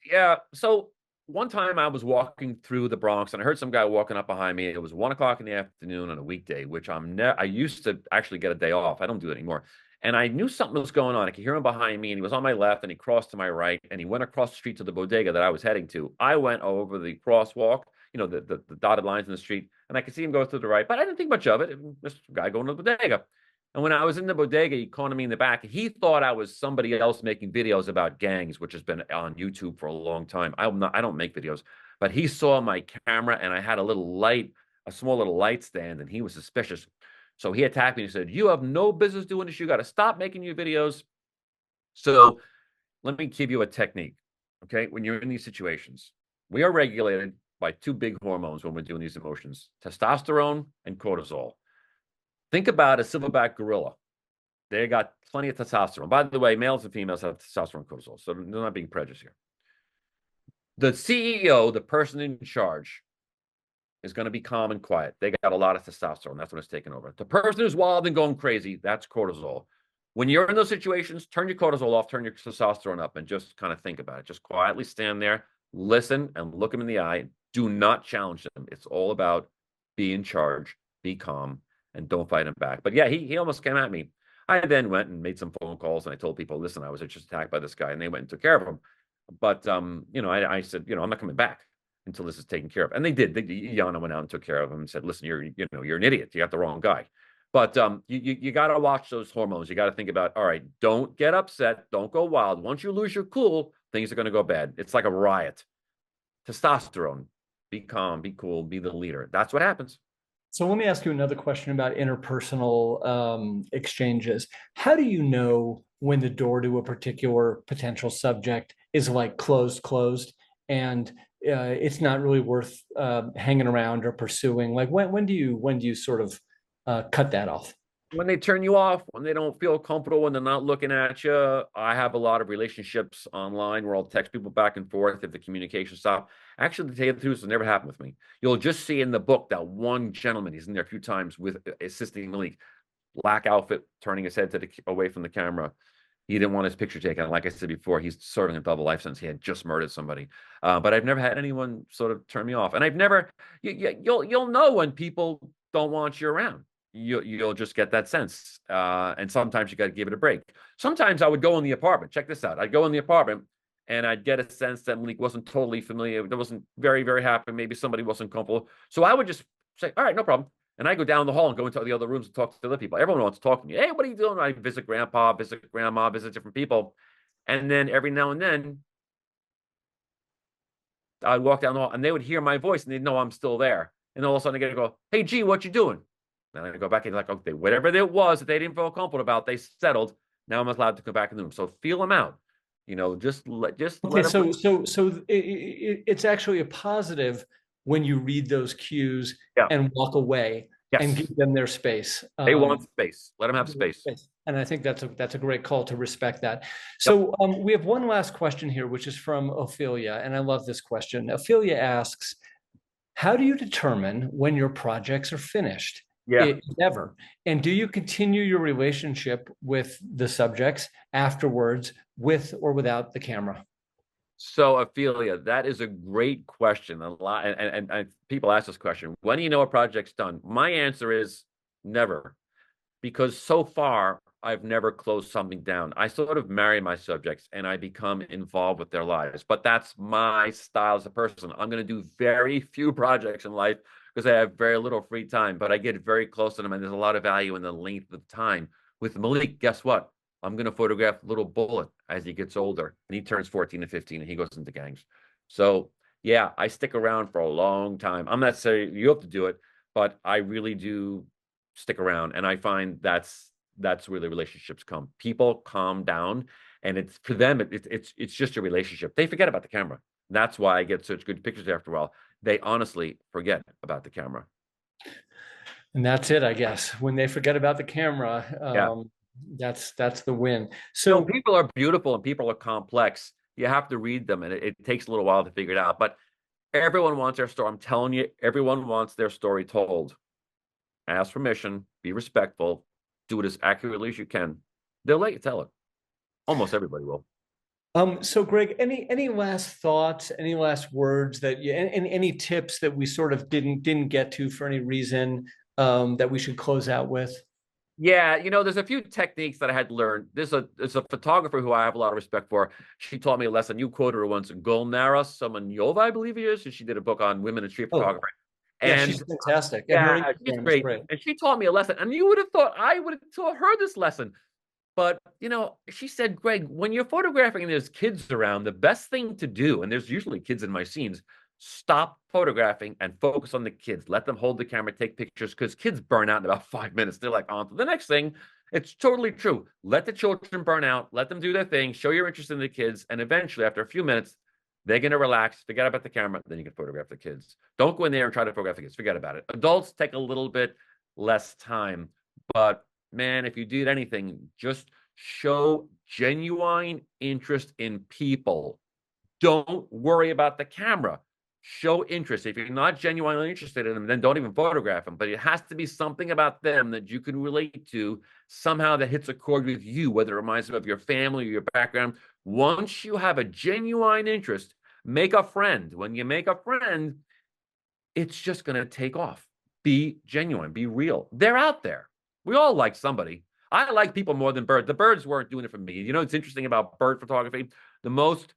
Yeah. So one time I was walking through the Bronx and I heard some guy walking up behind me. It was 1 o'clock in the afternoon on a weekday, which I used to actually get a day off. I don't do it anymore. And I knew something was going on. I could hear him behind me, and he was on my left, and he crossed to my right, and he went across the street to the bodega that I was heading to. I went over the crosswalk, you know, the dotted lines in the street, and I could see him go to the right, but I didn't think much of it. This guy going to the bodega. And when I was in the bodega, he called me in the back. He thought I was somebody else making videos about gangs, which has been on YouTube for a long time. I don't make videos, but he saw my camera and I had a small little light stand, and he was suspicious. So he attacked me and said, "You have no business doing this. You got to stop making your videos." So let me give you a technique. Okay. When you're in these situations, we are regulated by two big hormones when we're doing these emotions: testosterone and cortisol. Think about a silverback gorilla. They got plenty of testosterone. By the way, males and females have testosterone and cortisol, so they're not being prejudiced here. The CEO, the person in charge, is going to be calm and quiet. They got a lot of testosterone. That's when it's taking over. The person who's wild and going crazy, that's cortisol. When you're in those situations, turn your cortisol off, turn your testosterone up, and just kind of think about it. Just quietly stand there, listen, and look them in the eye. Do not challenge them. It's all about be in charge, be calm, and don't fight him back. But yeah, he almost came at me. I then went and made some phone calls, and I told people, listen, I was just attacked by this guy, and they went and took care of him. But you know, I said, you know, I'm not coming back until this is taken care of. And they did. Ayana went out and took care of him and said, listen, you're an idiot. You got the wrong guy. But you got to watch those hormones. You got to think about, all right, don't get upset. Don't go wild. Once you lose your cool, things are going to go bad. It's like a riot. Testosterone. Be calm, be cool, be the leader. That's what happens. So let me ask you another question about interpersonal exchanges. How do you know when the door to a particular potential subject is like closed, and it's not really worth hanging around or pursuing? Like when do you sort of cut that off? When they turn you off, when they don't feel comfortable, when they're not looking at you. I have a lot of relationships online where I'll text people back and forth if the communication stops. Actually, to tell you the truth, it's never happened with me. You'll just see in the book that one gentleman, he's in there a few times with assisting Malik, black outfit, turning his head away from the camera. He didn't want his picture taken. Like I said before, he's serving a double life sentence. He had just murdered somebody. But I've never had anyone sort of turn me off. And I've never, you'll know when people don't want you around. You'll just get that sense. And sometimes you got to give it a break. Sometimes I would go in the apartment. Check this out. I'd go in the apartment and I'd get a sense that Malik wasn't totally familiar. That wasn't very, very happy. Maybe somebody wasn't comfortable. So I would just say, all right, no problem. And I go down the hall and go into the other rooms and talk to the other people. Everyone wants to talk to me. Hey, what are you doing? I visit grandpa, visit grandma, visit different people. And then every now and then I'd walk down the hall and they would hear my voice and they'd know I'm still there. And all of a sudden I get to go, hey, G, what you doing? And I go back and like, okay, whatever it was that they didn't feel comfortable about, they settled. Now I'm allowed to go back in the room. So feel them out. Just let Okay, them. so it's actually a positive when you read those cues and walk away and give them their space. They want space. Let them have space. And I think that's a great call to respect that. So we have one last question here, which is from Ophelia, and I love this question. Ophelia asks, how do you determine when your projects are finished? If ever. And do you continue your relationship with the subjects afterwards, with or without the camera? So, Ophelia, that is a great question. A lot, and people ask this question: when do you know a project's done? My answer is never, because so far I've never closed something down. I sort of marry my subjects and I become involved with their lives. But that's my style as a person. I'm going to do very few projects in life because I have very little free time, but I get very close to them and there's a lot of value in the length of time. With Malik, guess what? I'm going to photograph little Bullet as he gets older and he turns 14 and 15 and he goes into gangs. So yeah, I stick around for a long time. I'm not saying you have to do it, but I really do stick around. And I find that's where the relationships come. People calm down and it's for them, it's just a relationship. They forget about the camera. That's why I get such good pictures after a while. They honestly forget about the camera. And that's it, I guess. When they forget about the camera, that's the win. So people are beautiful and people are complex. You have to read them and it takes a little while to figure it out. But everyone wants their story. I'm telling you, everyone wants their story told. Ask permission, be respectful, do it as accurately as you can. They'll let you tell it. Almost everybody will. So Greg, any last thoughts, any last words that you, and any tips that we sort of didn't get to for any reason that we should close out with? Yeah, there's a few techniques that I had learned. There's a photographer who I have a lot of respect for. She taught me a lesson. You quoted her once, Gulnara Samanyova, I believe it is. And she did a book on women in street photography. Yeah, she's fantastic. Yeah, she's great. And she taught me a lesson. And you would have thought I would have taught her this lesson. But, she said, Greg, when you're photographing and there's kids around, the best thing to do, and there's usually kids in my scenes, stop photographing and focus on the kids. Let them hold the camera, take pictures, because kids burn out in about 5 minutes. They're like, on to the next thing. It's totally true. Let the children burn out. Let them do their thing. Show your interest in the kids. And eventually, after a few minutes, they're going to relax, forget about the camera, then you can photograph the kids. Don't go in there and try to photograph the kids. Forget about it. Adults take a little bit less time. But, man, if you did anything, just show genuine interest in people. Don't worry about the camera. Show interest. If you're not genuinely interested in them, then don't even photograph them. But it has to be something about them that you can relate to, somehow that hits a chord with you, whether it reminds you of your family or your background. Once you have a genuine interest, make a friend. When you make a friend, it's just going to take off. Be genuine. Be real. They're out there. We all like somebody. I like people more than birds. The birds weren't doing it for me. It's interesting about bird photography. The most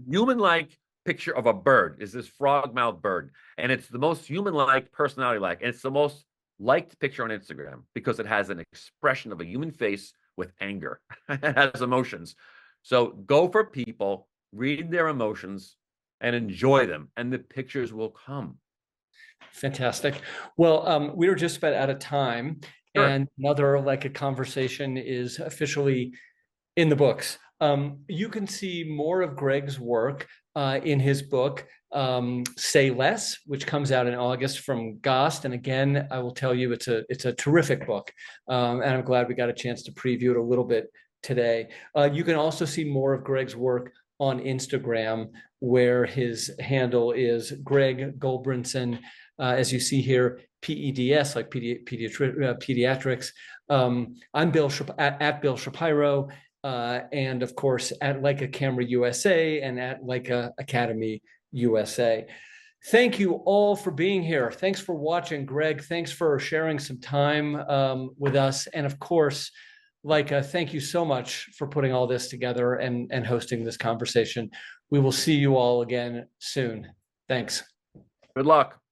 human-like picture of a bird is this frog-mouthed bird. And it's the most human-like, personality-like. And it's the most liked picture on Instagram because it has an expression of a human face with anger. It has emotions. So go for people, read their emotions, and enjoy them. And the pictures will come. Fantastic. Well, we were just about out of time. Sure. And another Leica Conversation is officially in the books. You can see more of Greg's work in his book, Say Less, which comes out in August from Gost. And again, I will tell you, it's a terrific book. And I'm glad we got a chance to preview it a little bit today. You can also see more of Greg's work on Instagram, where his handle is Greg Gulbransen, as you see here, PEDS, like pediatrics. I'm at Bill Shapiro, and of course at Leica Camera USA and at Leica Academy USA. Thank you all for being here. Thanks for watching, Greg. Thanks for sharing some time with us. And of course, Leica, thank you so much for putting all this together and hosting this conversation. We will see you all again soon. Thanks. Good luck.